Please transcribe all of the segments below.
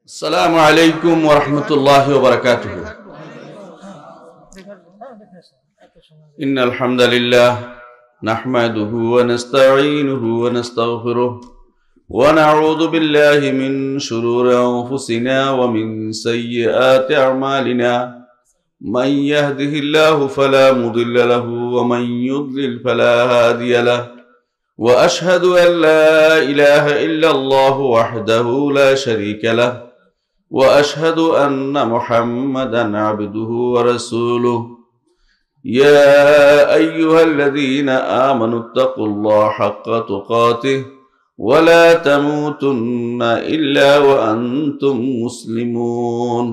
السلام عليكم ورحمة الله وبركاته. إن الحمد لله نحمده ونستعينه ونستغفره ونعوذ بالله من شرور أنفسنا ومن سيئات أعمالنا من يهده الله فلا مضل له ومن يضلل فلا هادي له وأشهد أن لا إله إلا الله وحده لا شريك له وأشهد أن محمدا عبده ورسوله يا أيها الذين آمنوا اتقوا الله حق تقاته ولا تموتن إلا وأنتم مسلمون.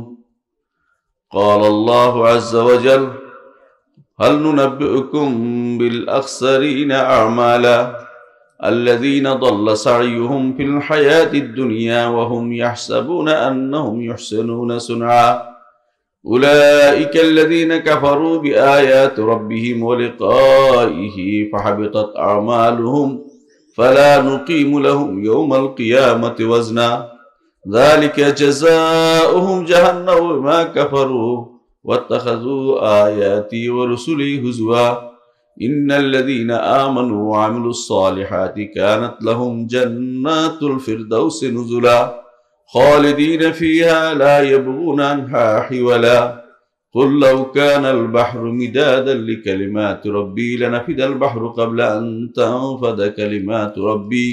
قال الله عز وجل: هل ننبئكم بالأخسرين أعمالا الذين ضل سعيهم في الحياة الدنيا وهم يحسبون أنهم يحسنون صنعا أولئك الذين كفروا بآيات ربهم ولقائه فحبطت أعمالهم فلا نقيم لهم يوم القيامة وزنا ذلك جزاؤهم جهنم بما كفروا واتخذوا آياتي ورسلي هزوا إن الذين آمنوا وعملوا الصالحات كانت لهم جنات الفردوس نزلا خالدين فيها لا يبغون عنها حولا قل لو كان البحر مدادا لكلمات ربي لنفد البحر قبل أن تنفد كلمات ربي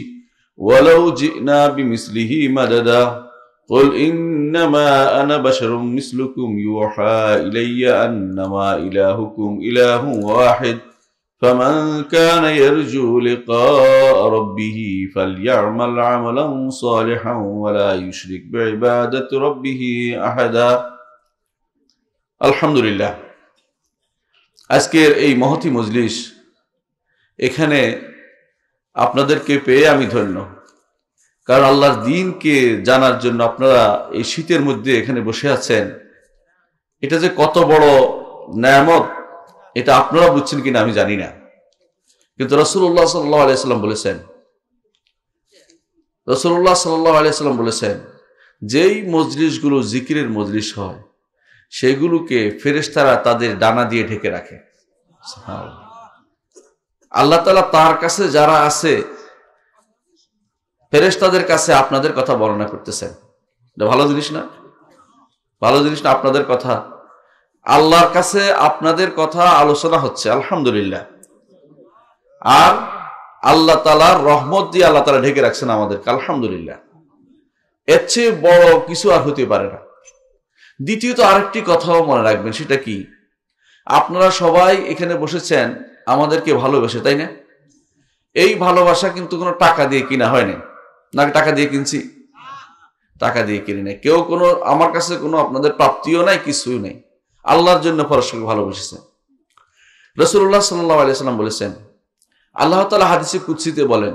ولو جئنا بمثله مددا قل إنما أنا بشر مثلكم يوحى إلي أنما إلهكم إله واحد فمن كان يرجو لقاء ربه فليعمل عملا صالحا ولا يشرك بعبادة ربه أحدا. আলহামদুলিল্লাহ, আজকের এই মহতি মজলিস এখানে আপনাদেরকে পেয়ে আমি ধন্য। কারণ আল্লাহর দ্বীনকে জানার জন্য আপনারা এই শীতের মধ্যে এখানে বসে আছেন, এটা যে কত বড় নেয়ামত এটা আপনারা বুঝছেন কিনা আমি জানি না। কিন্তু রাসূলুল্লাহ সাল্লাল্লাহু আলাইহি সাল্লাম বলেছেন যেই মজলিসগুলো জিকিরের মজলিস হয় সেগুলোকে ফেরেশতারা তাদের ডানা দিয়ে ঢেকে রাখে। আল্লাহ তাআলা তার কাছে যারা আছে ফেরেশতাদের কাছে আপনাদের কথা বর্ণনা করতেছেন। এটা ভালো জিনিস না? ভালো জিনিস না? আপনাদের কথা আল্লাহর কাছে আপনাদের কথা আলোচনা হচ্ছে, আলহামদুলিল্লাহ। আর আল্লাহ তাআলার রহমত দিয়ে আল্লাহ তাআলা ঢেকে রাখছেন আমাদেরকে, আলহামদুলিল্লাহ। এর চেয়ে বড় কিছু আর হতে পারে না। দ্বিতীয়ত আরেকটি কথাও মনে রাখবেন, সেটা কি, আপনারা সবাই এখানে বসেছেন আমাদেরকে ভালোবেসে, তাই না? এই ভালোবাসা কিন্তু কোনো টাকা দিয়ে কিনা হয়নি, না টাকা দিয়ে কিনছি? টাকা দিয়ে কিনে নেই। কেউ কোনো আমার কাছে কোনো আপনাদের প্রাপ্তিও নাই, কিছুই নেই। আল্লাহর জন্য পরস্পরকে ভালোবেসেছেন। রাসূলুল্লাহ সাল্লাল্লাহু আলাইহি সাল্লাম বলেছেন, আল্লাহ তাআলা হাদিসে কুদসিতে বলেন,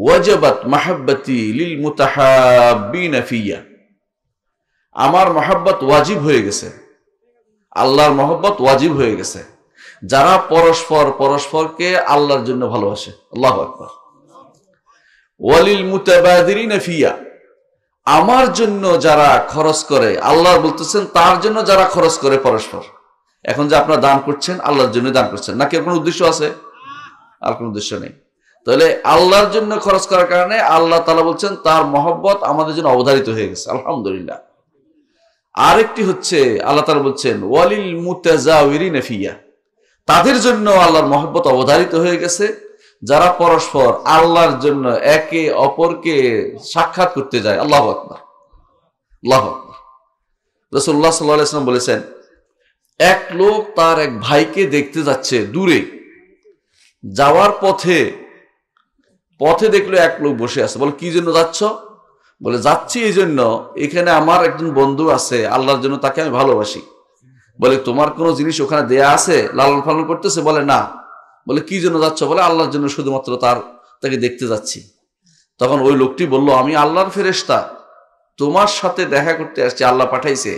ওয়াজাবাত মাহাব্বতি লিল মুতাহাব্বিনা ফিয়া, আমার মহব্বত ওয়াজিব হয়ে গেছে, আল্লাহর মহব্বত ওয়াজিব হয়ে গেছে যারা পরস্পরকে আল্লাহর জন্য ভালোবাসে। আল্লাহু আকবার। ওয়ালিল মুতাবাদিরিনা ফিয়া, আমার জন্য যারা খরচ করে, আল্লাহ বলতেছেন তার জন্য যারা খরচ করে পরস্পর। এখন যে আপনারা দান করছেন আল্লাহর জন্য দান করছেন, নাকি কোনো উদ্দেশ্য আছে? আর কোনো উদ্দেশ্য নেই। তাহলে আল্লাহর জন্য খরচ করার কারণে আল্লাহ তাআলা বলছেন তার মহব্বত আমাদের জন্য অবধারিত হয়ে গেছে, আলহামদুলিল্লাহ। আরেকটি হচ্ছে আল্লাহ তাআলা বলছেন ওয়ালিল মুতাজাওয়িরিনা ফিয়া, তাদের জন্য আল্লাহর মহব্বত অবধারিত হয়ে গেছে যারা পরস্পর আল্লাহর জন্য একে অপরকে সাক্ষাৎ করতে যায়। আল্লাহু আকবার, আল্লাহু আকবার। রাসূলুল্লাহ সাল্লাল্লাহু আলাইহি ওয়াসাল্লাম বলেছেন, এক লোক তার এক ভাইকে দেখতে যাচ্ছে দূরে, যাওয়ার পথে দেখলো এক লোক বসে আছে। বলে, কি জন্য যাচ্ছ? বলে, যাচ্ছি এই জন্য, এখানে আমার একজন বন্ধু আছে, আল্লাহর জন্য তাকে আমি ভালোবাসি। বলে, তোমার কোনো জিনিস ওখানে দেয়া আছে, লালন পালন করতেছে? বলে, না। বলে, কি জন্য যাচ্ছ? বলে, আল্লাহর জন্য, শুধুমাত্র তাকে দেখতে যাচ্ছি। তখন ওই লোকটি বলল, আমি আল্লাহর ফেরেশতা, তোমার সাথে দেখা করতে আসছি, আল্লাহ পাঠাইছে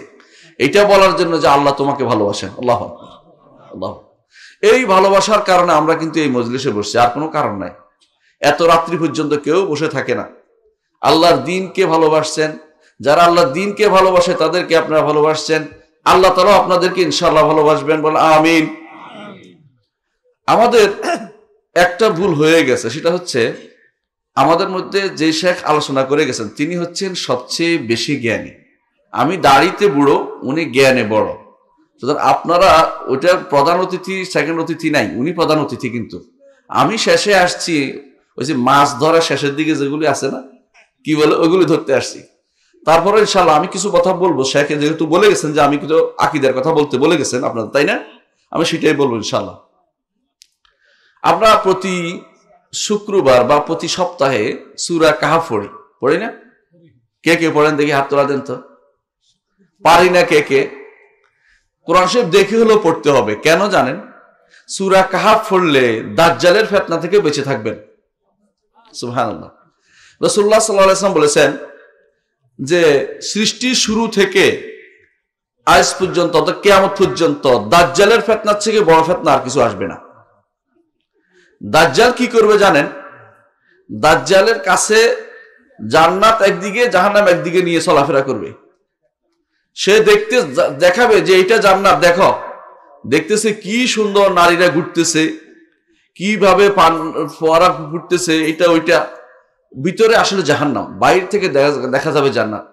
এটা বলার জন্য যে আল্লাহ তোমাকে ভালোবাসেন। আল্লাহু আকবার, আল্লাহ। এই ভালোবাসার কারণে আমরা কিন্তু এই মজলিসে বসছি, আর কোনো কারণ নাই। এত রাত্রি পর্যন্ত কেউ বসে থাকে না। আল্লাহর দ্বীনকে ভালোবাসছেন, যারা আল্লাহ দিনকে ভালোবাসে তাদেরকে আপনারা ভালোবাসছেন, আল্লাহ তাআলা আপনাদেরকে ইনশাআল্লাহ ভালোবাসবেন, বলেন আমিন। আমাদের একটা ভুল হয়ে গেছে, সেটা হচ্ছে আমাদের মধ্যে যে শেখ আলোচনা করে গেছেন তিনি হচ্ছেন সবচেয়ে বেশি জ্ঞানী। আমি দাড়িতে বুড়ো, উনি জ্ঞানে বড়। সুতরাং আপনারা ওইটা প্রধান অতিথি সেকেন্ড অতিথি নাই, উনি প্রধান অতিথি। কিন্তু আমি শেষে আসছি, ওই যে মাছ ধরা শেষের দিকে যেগুলি আছে না, কি বলে, ওইগুলি ধরতে আসছি। তারপরে ইনশাল্লাহ আমি কিছু কথা বলবো। শেখ যেহেতু বলে গেছেন যে আমি কিন্তু আকীদার কথা বলতে বলে গেছেন আপনাদের, তাই না? আমি সেটাই বলবো ইনশাল্লাহ। আমরা প্রতি শুক্রবার বা প্রতি সপ্তাহে সূরা কাহফ পড়ি না? কে কে পড়েন দেখি, হাত তোলা দেন তো। পারি না কে কে? কোরআন শরীফ দেখে হলেও পড়তে হবে। কেন জানেন? সূরা কাহফ পড়লে দাজ্জালের ফিতনা থেকে বেঁচে থাকবেন। সুবহানাল্লাহ। রাসূলুল্লাহ সাল্লাল্লাহু আলাইহি ওয়াসাল্লাম বলেছেন যে সৃষ্টির শুরু থেকে আজ পর্যন্ত, কিয়ামত পর্যন্ত দাজ্জালের ফিতনার থেকে বড় ফিতনা আর কিছু আসবে না। দাজ্জাল কি করবে জানেন? দাজ্জালের কাছে জান্নাত একদিকে, জাহান্নাম একদিকে নিয়ে চলাফেরা করবে। সে দেখাবে যে এটা জান্নাত, দেখো, দেখতেছে কি সুন্দর নারীরা ঘুরতেছে, কিভাবে ফোয়ারা ঘুরতেছে, এটা ওইটা। ভিতরে আসলে জাহান্নাম, বাইরে থেকে দেখা যাবে জান্নাত।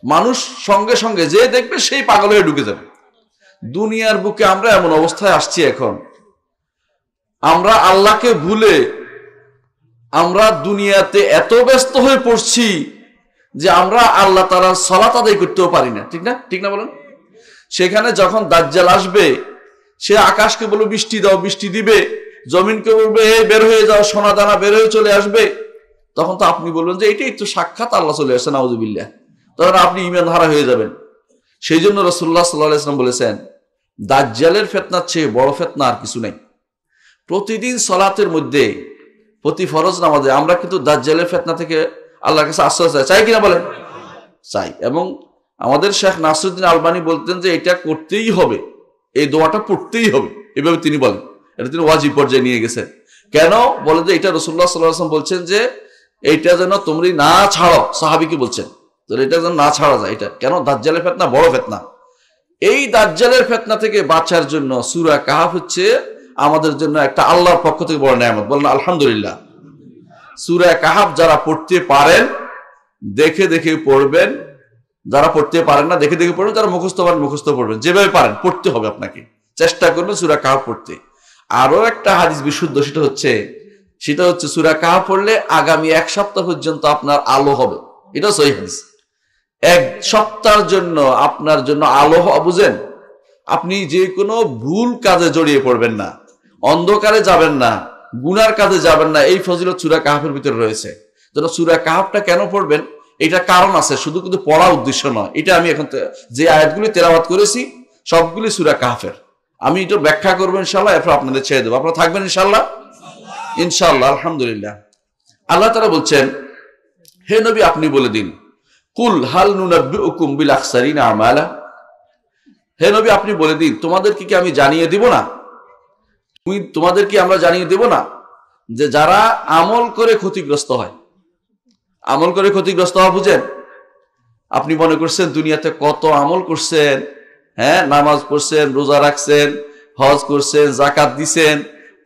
মানুষ সঙ্গে সঙ্গে যে দেখবে সেই পাগল হয়ে ঢুকে যাবে। দুনিয়ার বুকে আমরা এমন অবস্থায় আসছি এখন, আমরা আল্লাহকে ভুলে আমরা দুনিয়াতে এত ব্যস্ত হয়ে পড়ছি যে আমরা আল্লাহ তাআলার সালাত আদায় করতেও পারি না। ঠিক না? ঠিক না বলেন? সেখানে যখন দাজ্জাল আসবে, সে আকাশকে বলবে বৃষ্টি দাও, বৃষ্টি দিবে। জমিনকে বলবে বের হয়ে যাও, সোনা দানা বের হয়ে চলে আসবে। তখন তো আপনি বলবেন যে এটাই তো সাক্ষাৎ আল্লাহ চলে আসছে, নাউযুবিল্লাহ। তখন আপনি ঈমান হারা হয়ে যাবেন। সেই জন্য রাসূলুল্লাহ সাল্লাল্লাহু আলাইহি ওয়াসাল্লাম বলেছেন, দাজ্জালের ফিতনার চেয়ে বড় ফিতনা আর কিছু নাই। প্রতিদিন সালাতের মধ্যে, প্রতি ফরজ নামাজে আমরা কিন্তু দাজ্জালের ফিতনা থেকে আল্লাহর কাছে আশ্রয় চাই। চাই কিনা বলেন? চাই। এবং আমাদের শেখ নাসিরউদ্দিন আলবানী বলতেন যে এটা করতেই হবে, এই দোয়াটা পড়তেই হবে, এভাবে তিনি বলেন। এটা তিনি ওয়াজিব পর্যায়ে নিয়ে গেছেন। কেন বলে যে এটা রাসূলুল্লাহ সাল্লাল্লাহু আলাইহি ওয়াসাল্লাম বলছেন যে এইটা যেন তোমরা না ছাড়ো, সাহাবীকে বলছেন, তো এটা যেন না ছাড়া যায়। এটা কেন? দাজ্জালের ফিতনা বড় ফিতনা। এই দাজ্জালের ফিতনা থেকে বাঁচার জন্য সূরা কাহফ হচ্ছে আমাদের জন্য একটা আল্লাহর পক্ষ থেকে বড় নিয়ামত। বলেন আলহামদুলিল্লাহ। সূরা কাহফ যারা পড়তে পারেন দেখে দেখে পড়বেন, যারা পড়তে পারেন না দেখে দেখে পড়বেন, যারা মুখস্থ পারেন মুখস্থ পড়বেন, যেভাবে পারেন পড়তে হবে। আপনাকে চেষ্টা করবেন সূরা কাহফ পড়তে। আরো একটা হাদিস বিশুদ্ধ, সেটা হচ্ছে সূরা কাহফ পড়লে আগামী এক সপ্তাহ পর্যন্ত আপনার আলো হবে। এটা সহিহ হাদিস। এক সপ্তাহের জন্য আপনার জন্য আলো বুঝেন, আপনি যে কোনো ভুল কাজে জড়িয়ে পড়বেন না, অন্ধকারে যাবেন না, গুনার কাজে যাবেন না। এই ফজিলত সূরা কাহফের ভিতরে রয়েছে। যেন সূরা কাহফটা কেন পড়বেন, এটা কারণ আছে, শুধু কিন্তু পড়া উদ্দেশ্য নয়। এটা আমি এখন যে আয়াতগুলি তেলাওয়াত করেছি সবগুলি সূরা কাহফের। আমি এটা ব্যাখ্যা করবো ইনশাআল্লাহ, এরপর আপনাদের ছেড়ে দেবো। আপনারা থাকবেন ইনশাআল্লাহ? ইনশাআল্লাহ, আলহামদুলিল্লাহ। আল্লাহ তাআলা বলছেন, হে নবী আপনি বলে দিন, কুল হাল নুনাব্বিউকুম বিল আখসারিনা আমালা। হে নবী আপনি বলে দিন, তোমাদেরকে কি আমি জানিয়ে দিব না, তোমাদেরকে আমরা জানিয়ে দেব না যে যারা আমল করে ক্ষতিগ্রস্ত হয়। আমল করে ক্ষতিগ্রস্ত হওয়া বুঝেন? আপনি মনে করছেন দুনিয়াতে কত আমল করছেন, হ্যাঁ, নামাজ পড়ছেন, রোজা রাখছেন, হজ করছেন, যাকাত দিছেন,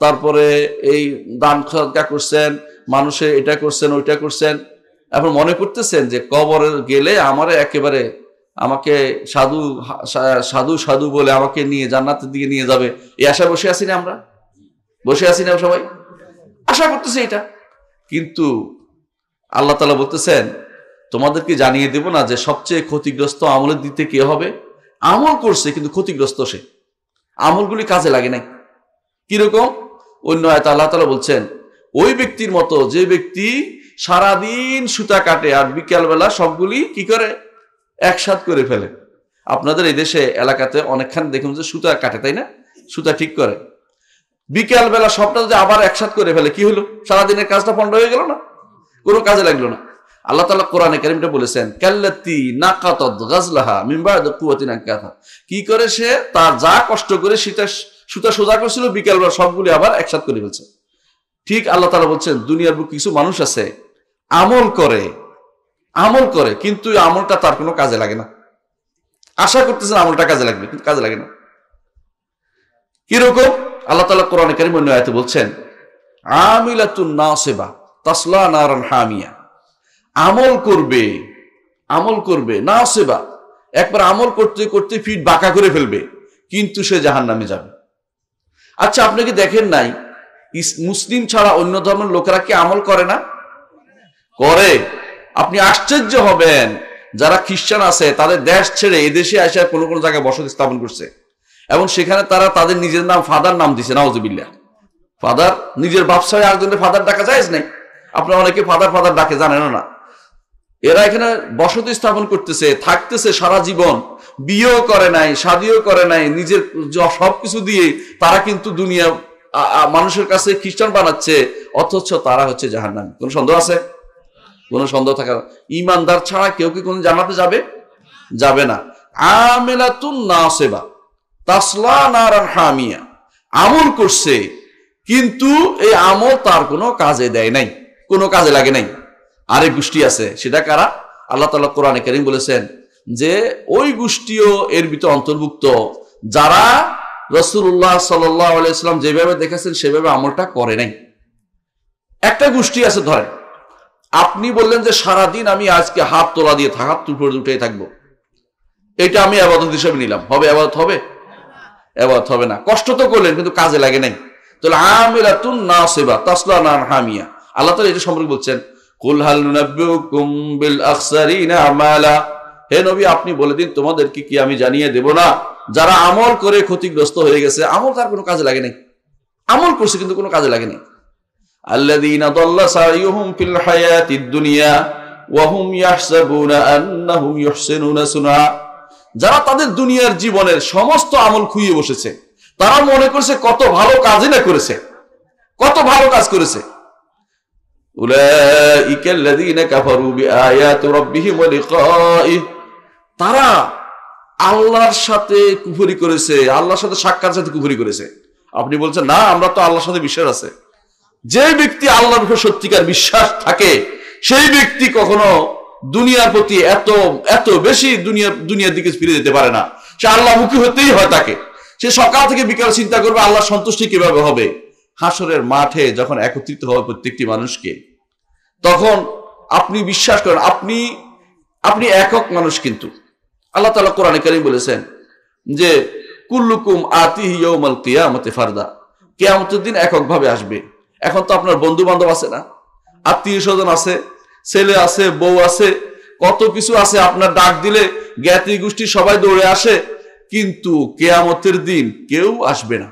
তারপরে এই দান সদকা করছেন, মানুষের এটা করছেন ওইটা করছেন। এখন মনে করতেছেন যে কবরে গেলে আমাকে সাধু সাধু সাধু বলে আমাকে নিয়ে জান্নাতের দিকে নিয়ে যাবে, এই আশা বসে আছি না? আমরা বসে আছি না? সবাই আশা করতেছে এটা। কিন্তু আল্লাহ তাআলা বলতেছেন, তোমাদেরকে জানিয়ে দেব না যে সবচেয়ে ক্ষতিগ্রস্ত আমলের দিতে কে হবে? আমল করছে কিন্তু ক্ষতিগ্রস্ত সে, আমলগুলি কাজে লাগে নাই। কিরকম? অন্য আয়াতে আল্লাহ তাআলা বলছেন, ওই ব্যক্তির মতো যে ব্যক্তি সারাদিন সুতা কাটে আর বিকেলবেলা সবগুলি কি করে একসাথ করে ফেলে। আপনাদের এই দেশে এলাকাতে অনেকখানি দেখুন যে সুতা কাটে, তাই না? সুতা ঠিক করে, বিকেলবেলা সবটা যদি আবার একসাথ করে ফেলে, কি হলো? সারাদিনের কাজটা পণ্ড হয়ে গেল না, কোনো কাজে লাগলো না। আল্লাহ তাআলা কোরআনে কারীমটা বলেছেন, কাল্লাতী নাকাতাত গাজলাহা মিন বা'দি কুওয়াতিন আনকাথা। কি করে সে তার যা কষ্ট করে সুতা সোজা করছিল, বিকেলবেলা সবগুলি আবার একসাথ করে ফেলছে। ঠিক আল্লাহ তাআলা বলছেন, দুনিয়ার বুকে কিছু মানুষ আছে আমল করে, আমল করে, কিন্তু আমলটা তার কোনো কাজে লাগে না। আশা করতেছেন আমলটা কাজে লাগবে, কিন্তু কাজে লাগে না। কিরকম? আল্লাহ তাআলা কোরআনে কারীমে অন্য আয়াতে বলছেন, আমিলাতুন নাসিবা তাসলা নারান হামিয়া। আমল করবে নাসিবা, একবার আমল করতে করতে ফিট বাঁকা করে ফেলবে, কিন্তু সে জাহান্নামে যাবে। আচ্ছা, আপনি কি দেখেন নাই মুসলিম ছাড়া অন্য ধর্মের লোকেরা কি আমল করে না? করে। আপনি আশ্চর্য হবেন, যারা খ্রিস্টান আছে তাদের দেশ ছেড়ে এদেশে এসে কোনো কোনো জায়গায় বসতি স্থাপন করছে, এবং সেখানে তারা তাদের নিজের নাম ফাদার নাম দিছে। নাউজুবিল্লাহ। ফাদার, নিজের ব্যবসায় আরেকজনের ফাদার ডাকা জায়েজ নাই। আপনারা অনেকে ফাদার ফাদার ডাকে, জানেন না। এরা এখানে বসতি স্থাপন করতেছে, থাকতেছে সারা জীবন, বিয়েও করে নাই, শাদিও করে নাই, নিজের সবকিছু দিয়ে তারা কিন্তু দুনিয়া মানুষের কাছে খ্রিস্টান বানাচ্ছে, অথচ তারা হচ্ছে জাহান্নামী। কোন সন্দেহ আছে? কোন সন্দেহ থাকা? ইমানদার ছাড়া কেউ কি কোন জান্নাতে যাবে? যাবে না। আমিলাতুন নাসিবা তাসলা নারান হামিয়া। আমল করছে, কিন্তু এই আমল তার কোনো কাজে দেয় নাই, কোনো কাজে লাগে নাই। আরেক গোষ্ঠী আছে, সেটা কারা? আল্লাহ তাআলা কোরআনে কারীম বলেছেন যে ওই গোষ্ঠীও এর ভিতর অন্তর্ভুক্ত, যারা রাসূলুল্লাহ সাল্লাল্লাহু আলাইহি ওয়াসাল্লাম যেভাবে দেখেছেন সেভাবে আমলটা করে নাই। একটা গোষ্ঠী আছে, ধরেন আপনি বললেন যে সারাদিন আমি আজকে হাত তোলা দিয়ে হাত উপরে উঠেই থাকবো, এটা আমি ইবাদত হিসেবে নিলাম, হবে? ইবাদত হবে? ইবাদত হবে না। কষ্ট তো করলেন, কিন্তু কাজে লাগে নাই। তাহলে আমিলাতুন নাসিবা তাসলা নারান হামিয়া। আল্লাহ তাআলা এটা সম্পর্কে বলছেন, কুল হাল নুনাব্বিউকুম বিল আখসারিনা আমালা। হে নবী, আপনি বলে দিন তোমাদেরকে কি আমি জানিয়ে দেব না যারা আমল করে ক্ষতিগ্রস্ত হয়ে গেছে, আমল তার কোনো কাজে লাগে নাই, আমল করছে কিন্তু কোনো কাজে লাগে নাই। আল্লাযীনা দাল্লা সাইয়ুহুম ফিল হায়াতিদ দুনিয়া ওয়া হুম ইয়াহসাবুনা আন্নাহুম ইহসিনুনা সুনা। যারা তাদের দুনিয়ার জীবনের সমস্ত আমল খুইয়ে বসেছে, তারা মনে করছে কত ভালো কাজই না করেছে, কত ভালো কাজ করেছে। উলাইকা আল্লাযীনা কাফারু বিআয়াতি রাব্বিহিম ওয়া লিকাইহি। তারা আল্লাহর সাথে কুফরি করেছে, আল্লাহর সাথে সাক্ষাতের সাথে কুফরি করেছে। আপনি বলছেন না, আমরা তো আল্লাহর সাথে বিশ্বাস আছে। যে ব্যক্তি আল্লাহর উপর সত্যিকার বিশ্বাস থাকে, সেই ব্যক্তি কখনো দুনিয়ার প্রতি এত এত বেশি দুনিয়ার দিকে ফিরে যেতে পারে না। সে আল্লাহমুখী হতেই হয় তাকে। সে সকাল থেকে বিকাল চিন্তা করবে আল্লাহর সন্তুষ্টি কিভাবে হবে। হাসরের মাঠে যখন একত্রিত হবে প্রত্যেকটি মানুষকে, তখন আপনি বিশ্বাস করেন আপনি একক মানুষ, কিন্তু আল্লাহ তাআলা কোরআনে কারীম বলেছেন যে কুল্লুকুম আতিহি ইয়াউমাল কিয়ামতি ফারদা। কিয়ামতের দিন এককভাবে আসবে। এখন তো আপনার বন্ধু বান্ধব আছে না, আত্মীয় স্বজন আছে, ছেলে আছে, বউ আছে, কত কিছু আছে। আপনার ডাক দিলে জ্ঞাতি গোষ্ঠী সবাই দৌড়ে আসে, কিন্তু কিয়ামতের দিন কেউ আসবে না,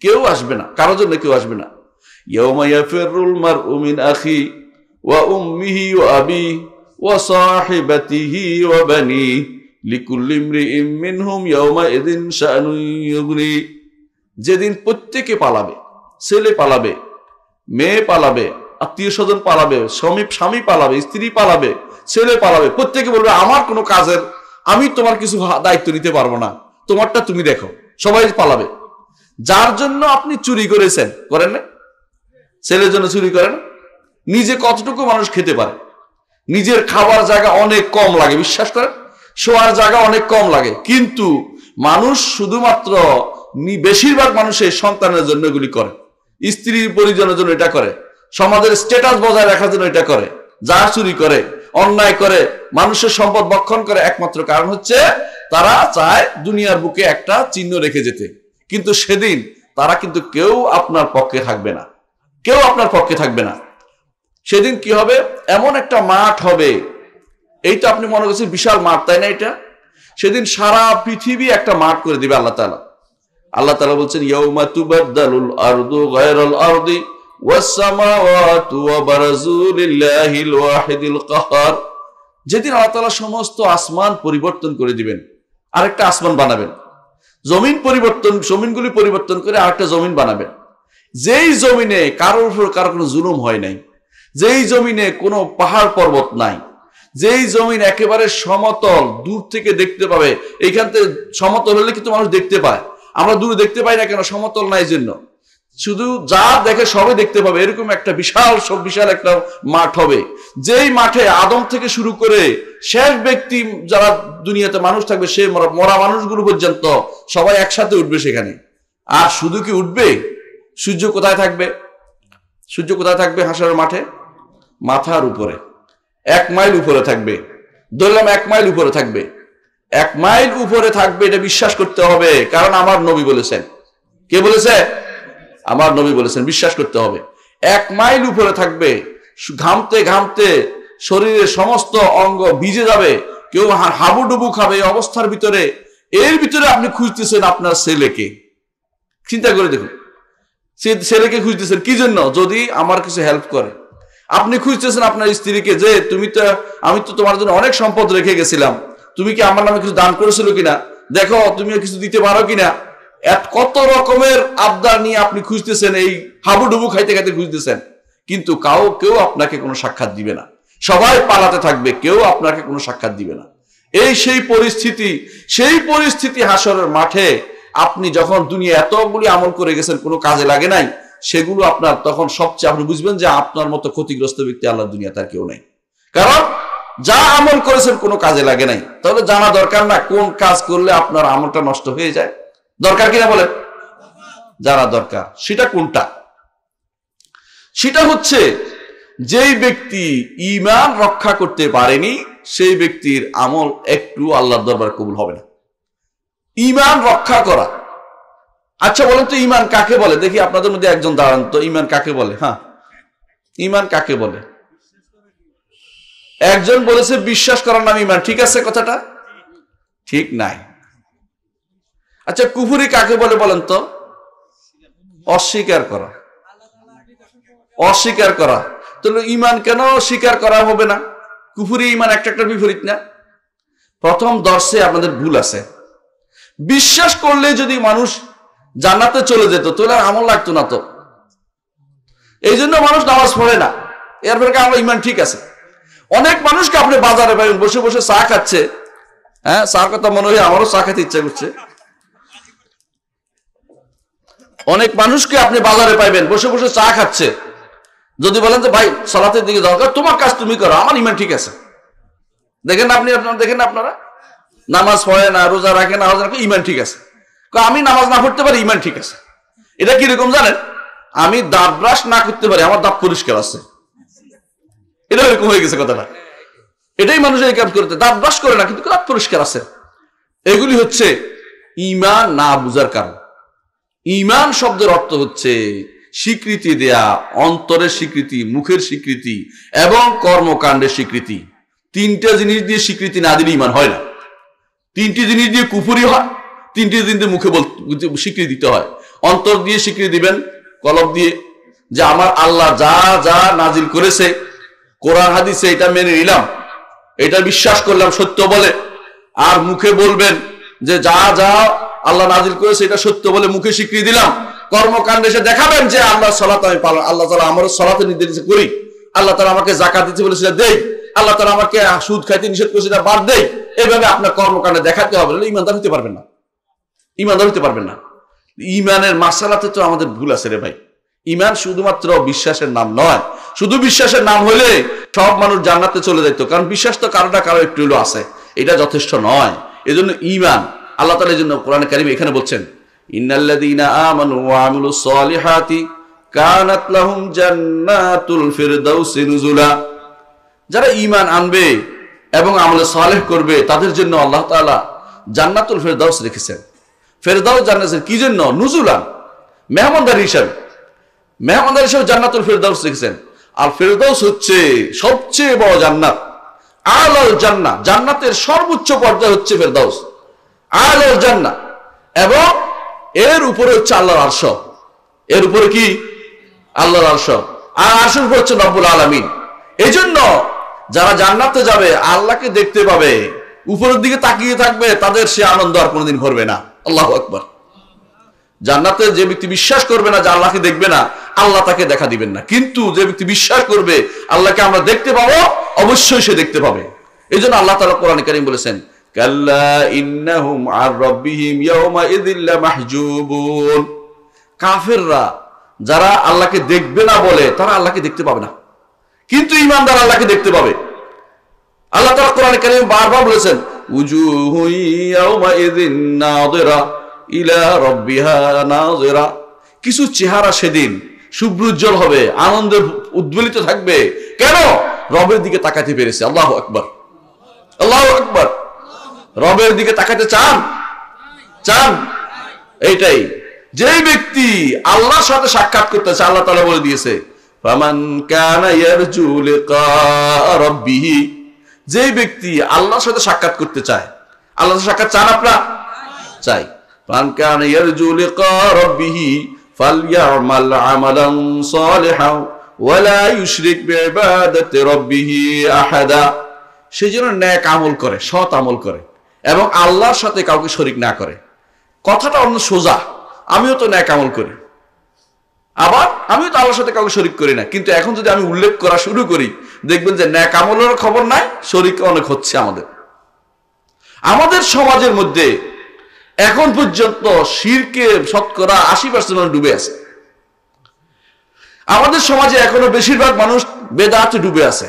কেউ আসবে না, কারোর জন্য কেউ আসবে না। ইয়াউমা ইয়াফিরুল মারউ মিন আখি ওয়া উম্মিহি ওয়া আবি ওয়া সাহিবাতিহি ওয়া বানি লিকুল্লি ইমরিইম মিনহুম ইয়াউমা ইযিন শাআনুন ইউগনি। যেদিন প্রত্যেকে পালাবে, ছেলে পালাবে, মেয়ে পালাবে, আত্মীয় স্বজন পালাবে, স্বামী পালাবে, স্ত্রী পালাবে, ছেলে পালাবে, প্রত্যেকে বলবে আমার কোনো কাজের আমি তোমার কিছু দায়িত্ব নিতে পারবো না, তোমারটা তুমি দেখো। সবাই পালাবে। যার জন্য আপনি চুরি করেছেন, করেন না? ছেলের জন্য চুরি করেন। নিজে কতটুকু মানুষ খেতে পারে? নিজের খাবার জায়গা অনেক কম লাগে, বিশ্বাস করেন, শোয়ার জায়গা অনেক কম লাগে, কিন্তু মানুষ শুধুমাত্র বেশিরভাগ মানুষের সন্তানের জন্য এগুলি করে, স্ত্রীর পরিজনের জন্য এটা করে, সমাজের স্ট্যাটাস বজায় রাখার জন্য এটা করে। যা চুরি করে, অন্যায় করে, মানুষের সম্পদ ভক্ষণ করে, একমাত্র কারণ হচ্ছে তারা চায় দুনিয়ার বুকে একটা চিহ্ন রেখে যেতে। কিন্তু সেদিন তারা কিন্তু কেউ আপনার পক্ষে থাকবে না, কেউ আপনার পক্ষে থাকবে না। সেদিন কি হবে? এমন একটা মাঠ হবে, এইটা আপনি মনে করছেন বিশাল মাঠ, তাই না? এটা সেদিন সারা পৃথিবী একটা মাঠ করে দিবে আল্লাহ তাআলা। আল্লাহ তাআলা বলছেন ইয়াউমা তুবাদদালুল আরদু গায়রাল আরদি ওয়াস সামাওয়াতু ওয়া বারাজু লিল্লাহিল ওয়াহিদিল কাহ্হার। যেদিন আল্লাহ তাআলা সমস্ত আসমান পরিবর্তন করে দিবেন, আরেকটা আসমান বানাবেন, জমিনগুলি পরিবর্তন করে আরেকটা জমিন বানাবেন। যেই জমিনে কারোর উপর কারো কোনো জুলুম হয় নাই, যেই জমিনে কোনো পাহাড় পর্বত নাই, যেই জমিন একেবারে সমতল, দূর থেকে দেখতে পাবে। এইখান থেকে সমতল হলে কিন্তু মানুষ দেখতে পায়, আমরা দূরে দেখতে পাই না কেন? সমতল নাই জন্য। শুধু যা দেখে সবাই দেখতে পাবে এরকম একটা বিশাল একটা মাঠ হবে, যেই মাঠে আদম থেকে শুরু করে শেষ ব্যক্তি যারা দুনিয়াতে মানুষ থাকবে, সে মরা মানুষগুলো পর্যন্ত সবাই একসাথে উঠবে সেখানে। আর শুধু কি উঠবে, সূর্য কোথায় থাকবে? সূর্য কোথায় থাকবে? হাসরের মাঠে মাথার উপরে 1 মাইল উপরে থাকবে। ধরলাম 1 মাইল উপরে থাকবে, 1 মাইল উপরে থাকবে, এটা বিশ্বাস করতে হবে, কারণ আমার নবী বলেছেন। কে বলেছে? আমার নবী বলেছেন, বিশ্বাস করতে হবে। 1 মাইল উপরে থাকবে, ঘামতে ঘামতে শরীরের সমস্ত অঙ্গ ভিজে যাবে, কেউ হাবুডুবু খাবে এই অবস্থার ভিতরে। এর ভিতরে আপনি খুঁজতেছেন আপনার ছেলেকে। চিন্তা করে দেখুন, ছেলেকে খুঁজতেছেন কি জন্য? যদি আমার কিছু হেল্প করে। আপনি খুঁজতেছেন আপনার স্ত্রীকে, যে আমি তো তোমার জন্য অনেক সম্পদ রেখে গেছিলাম, তুমি কি আমার নামে কিছু দান করেছিল কিনা, দেখো তুমি কিছু দিতে পারো কিনা। কত রকমের আবদার নিয়ে আপনি খুঁজতেছেন, এই হাবুডুবু খাইতে খাইতে খুঁজতেছেন, কিন্তু কেউ আপনাকে কোনো সাক্ষাৎ দিবে না, সবাই পালাতে থাকবে, কেউ আপনাকে কোনো সাক্ষাৎ দিবে না। সেই পরিস্থিতি হাসরের মাঠে আপনি যখন দুনিয়া এতগুলি আমল করে গেছেন, কোনো কাজে লাগে নাই, সেগুলো আপনার তখন সবচেয়ে আপনি বুঝবেন যে আপনার মতো ক্ষতিগ্রস্ত ব্যক্তি আল্লাহ দুনিয়া তার কেউ নাই। কারণ যা আমল করেছেন কোনো কাজে লাগে নাই। তাহলে জানা দরকার না কোন কাজ করলে আপনার আমলটা নষ্ট হয়ে যায়? দরকার কিনা বলেন? জানা দরকার। সেটা কোনটা? সেটা হচ্ছে যেই ব্যক্তি ঈমান রক্ষা করতে পারেনি, সেই ব্যক্তির আমল একটু আল্লাহর দরবারে কবুল হবে না। ঈমান রক্ষা করা। আচ্ছা বলেন তো ঈমান কাকে বলে? দেখি আপনাদের মধ্যে একজন দাঁড়ান তো, ঈমান কাকে বলে? হ্যাঁ, ঈমান কাকে বলে? একজন বলেছে বিশ্বাস করার নাম ঈমান। ঠিক আছে, কথাটা ঠিক নাই। আচ্ছা কুফরি কাকে বলে বলেন তো? অস্বীকার করা। অস্বীকার করা। তাহলে ঈমান কেন স্বীকার করা হবে না? কুফরি ঈমান একটা বিপরীত না? প্রথম দর্শে আপনাদের ভুল আছে। বিশ্বাস করলে যদি মানুষ জান্নাতে চলে যেত তাহলে আমল লাগতো না তো। এই জন্য মানুষ নামাজ পড়ে না। এরপরে আমরা ঈমান ঠিক আছে। অনেক মানুষকে আপনি বাজারে পাবেন বসে বসে চা খাচ্ছে। হ্যাঁ, চা কথা মনে হয় আমারও চা খেতে ইচ্ছা করছে। অনেক মানুষকে আপনি বাজারে পাইবেন বসে বসে চা খাচ্ছে। যদি বলেন যে ভাই সালাতের দিকে দরকার, তোমার কাজ তুমি করো, আমার ঈমান ঠিক আছে। দেখেন দেখেন আপনারা নামাজ পড়ে না, রোজা রাখে না, হজ রাখে, ঈমান ঠিক আছে। আমি নামাজ না পড়তে পারি, ঈমান ঠিক আছে। এটা কিরকম জানেন? আমি দাঁত ব্রাশ না করতে পারি, আমার দাঁত পরিষ্কার আছে। এটা এরকম হয়ে গেছে কথাটা। এটাই মানুষের কাজ করতে, দাঁত ব্রাশ করে না কিন্তু দাঁত পরিষ্কার আছে। এগুলি হচ্ছে ঈমান না বুঝার কারণ। ঈমান শব্দের অর্থ হচ্ছে স্বীকৃতি দেয়া, অন্তরের স্বীকৃতি, মুখের স্বীকৃতি এবং কর্মকাণ্ডের স্বীকৃতি। 3টা জিনিস দিয়ে স্বীকৃতি না দিলে ঈমান হয় না। 3টি জিনিস দিয়ে কুফরি হয়, 3টি জিনিস দিয়ে মুখে স্বীকৃতি দিতে হয়। অন্তর দিয়ে স্বীকৃতি দিবেন, কলব দিয়ে, যে আমার আল্লাহ যা যা নাজিল করেছে কোরআন হাদিসে এটা মেনে নিলাম, এটা বিশ্বাস করলাম সত্য বলে। আর মুখে বলবেন যে যা যা আল্লাহ নাজিল করেছে এটা সত্য বলে মুখে স্বীকৃতি দিলাম। কর্মকাণ্ডে এসে দেখাবেন যে আল্লাহ সালাত আমি পালন, আল্লাহ তাআলা আমারও সালাতে নির্দেশ করি, আল্লাহ তাআলা আমাকে যাকাত দিতে বলেছে দেই, আল্লাহ তাআলা আমাকে সুদ খাইতে নিষেধ করেছে এটা বাদ দেই। এইভাবে আপনার কর্মকাণ্ডে দেখাতে হবে, ঈমানদার হতে পারবেন না। ঈমানদার হতে পারবেন না। ঈমানের মাসালাতে তো আমাদের ভুল আছে রে ভাই। ঈমান শুধুমাত্র বিশ্বাসের নাম নয়। শুধু বিশ্বাসের নাম হলে সব মানুষ জান্নাতে চলে যেত, কারণ বিশ্বাস তো কারো না কারো একটু হলেও আছে, এটা যথেষ্ট নয়। এজন্য ঈমান আল্লাহ তাআলা এই জন্য কোরআনে কারিমে এখানে বলছেন, ইন্নাল্লাযীনা আমানু ওয়া আমিলুস সলিহাতি কানাত লাহুম জান্নাতুল ফিরদাউসি নুজুলা। যারা ঈমান আনবে এবং আমলে সালেহ করবে তাদের জন্য আল্লাহ তাআলা জান্নাতুল ফিরদাউস রেখেছেন। ফিরদাউস জান্নাতের কি জন্য? নুজুলান, মেহমানদারি হিসাবে। মেহমানদারি হিসাবে জান্নাতুল ফিরদাউস রেখেছেন। আর ফিরদাউস হচ্ছে সবচেয়ে বড় জান্নাত, আলাল জান্নাহ। জান্নাতের সর্বোচ্চ পর্যায় হচ্ছে ফিরদাউস, আলাল জান্নাহ। এবং এর উপরে হচ্ছে আল্লাহর আরশ। এর উপরে কি? আল্লাহর আরশ। আর আরশের উপর হচ্ছে রব্বুল আলামিন। এই জন্য যারা জান্নাতে যাবে আল্লাহকে দেখতে পাবে, উপরের দিকে তাকিয়ে থাকবে, তাদের সে আনন্দ আর কোনোদিন ভরবে না। আল্লাহু আকবার। জান্নাতে যে ব্যক্তি বিশ্বাস করবে না যে আল্লাহকে দেখবে না, আল্লাহ তাকে দেখা দিবেন না। কিন্তু যে ব্যক্তি বিশ্বাস করবে আল্লাহকে আমরা দেখতে পাবো, অবশ্যই সে দেখতে পাবে। এই জন্য আল্লাহ তাআলা কোরআনে কারীম বলেছেন, কাল্লা ইন্নাহুম আর রাব্বিহিম ইয়াওমা ইযিল লামাহজুবুন। কাফেররা যারা আল্লাহকে দেখবে না বলে তারা আল্লাহকে দেখতে পাবে না, কিন্তু ঈমানদার আল্লাহকে দেখতে পাবে। আল্লাহ তাআলা কোরআনে কারিমে বারবার বলেছেন উজুহু ইয়াওমাইযিন নাযিরা ইলা রাব্বিহা নাযিরা, কিছু চেহারা সেদিন শুভ্রোজ্জ্বল হবে, আনন্দে উদ্বেলিত থাকবে। কেন? রবের দিকে তাকাতে পেরেছে। আল্লাহু আকবার, আল্লাহু আকবার। রবের দিকে তাকাতে চান? চান? এইটাই। যে ব্যক্তি আল্লাহর সাথে সাক্ষাৎ করতে চায়, আল্লাহ তাআলা বলে দিয়েছে ফামান কানা ইয়ারজু লিকা রাব্বিহি, যে ব্যক্তি আল্লাহর সাথে সাক্ষাৎ করতে চায়, আল্লাহর সাথে সাক্ষাৎ চান আপনারা? চাই। ফামান কানা ইয়ারজু লিকা রাব্বিহি ফালইআমাল আমালান সালিহান ওয়ালা ইউশরিক বিইবাদাতি রাব্বিহি আহাদা, সেজন্য নেক আমল করে, সৎ আমল করে এবং আল্লাহর সাথে কাউকে শরীক না করে। কথাটা অন্য সোজা, আমিও তো নেক আমল করি, আবার আমিও তো আল্লাহর সাথে কাউকে শরীক করি না, কিন্তু এখন যদি আমি উল্লেখ করা শুরু করি দেখবেন যে নেক আমলের খবর নাই, শরীক অনেক হচ্ছে। আমাদের সমাজের মধ্যে এখন পর্যন্ত শিরকে শতকরা 80% ডুবে আছে। আমাদের সমাজে এখনো বেশিরভাগ মানুষ বেদাতে ডুবে আছে।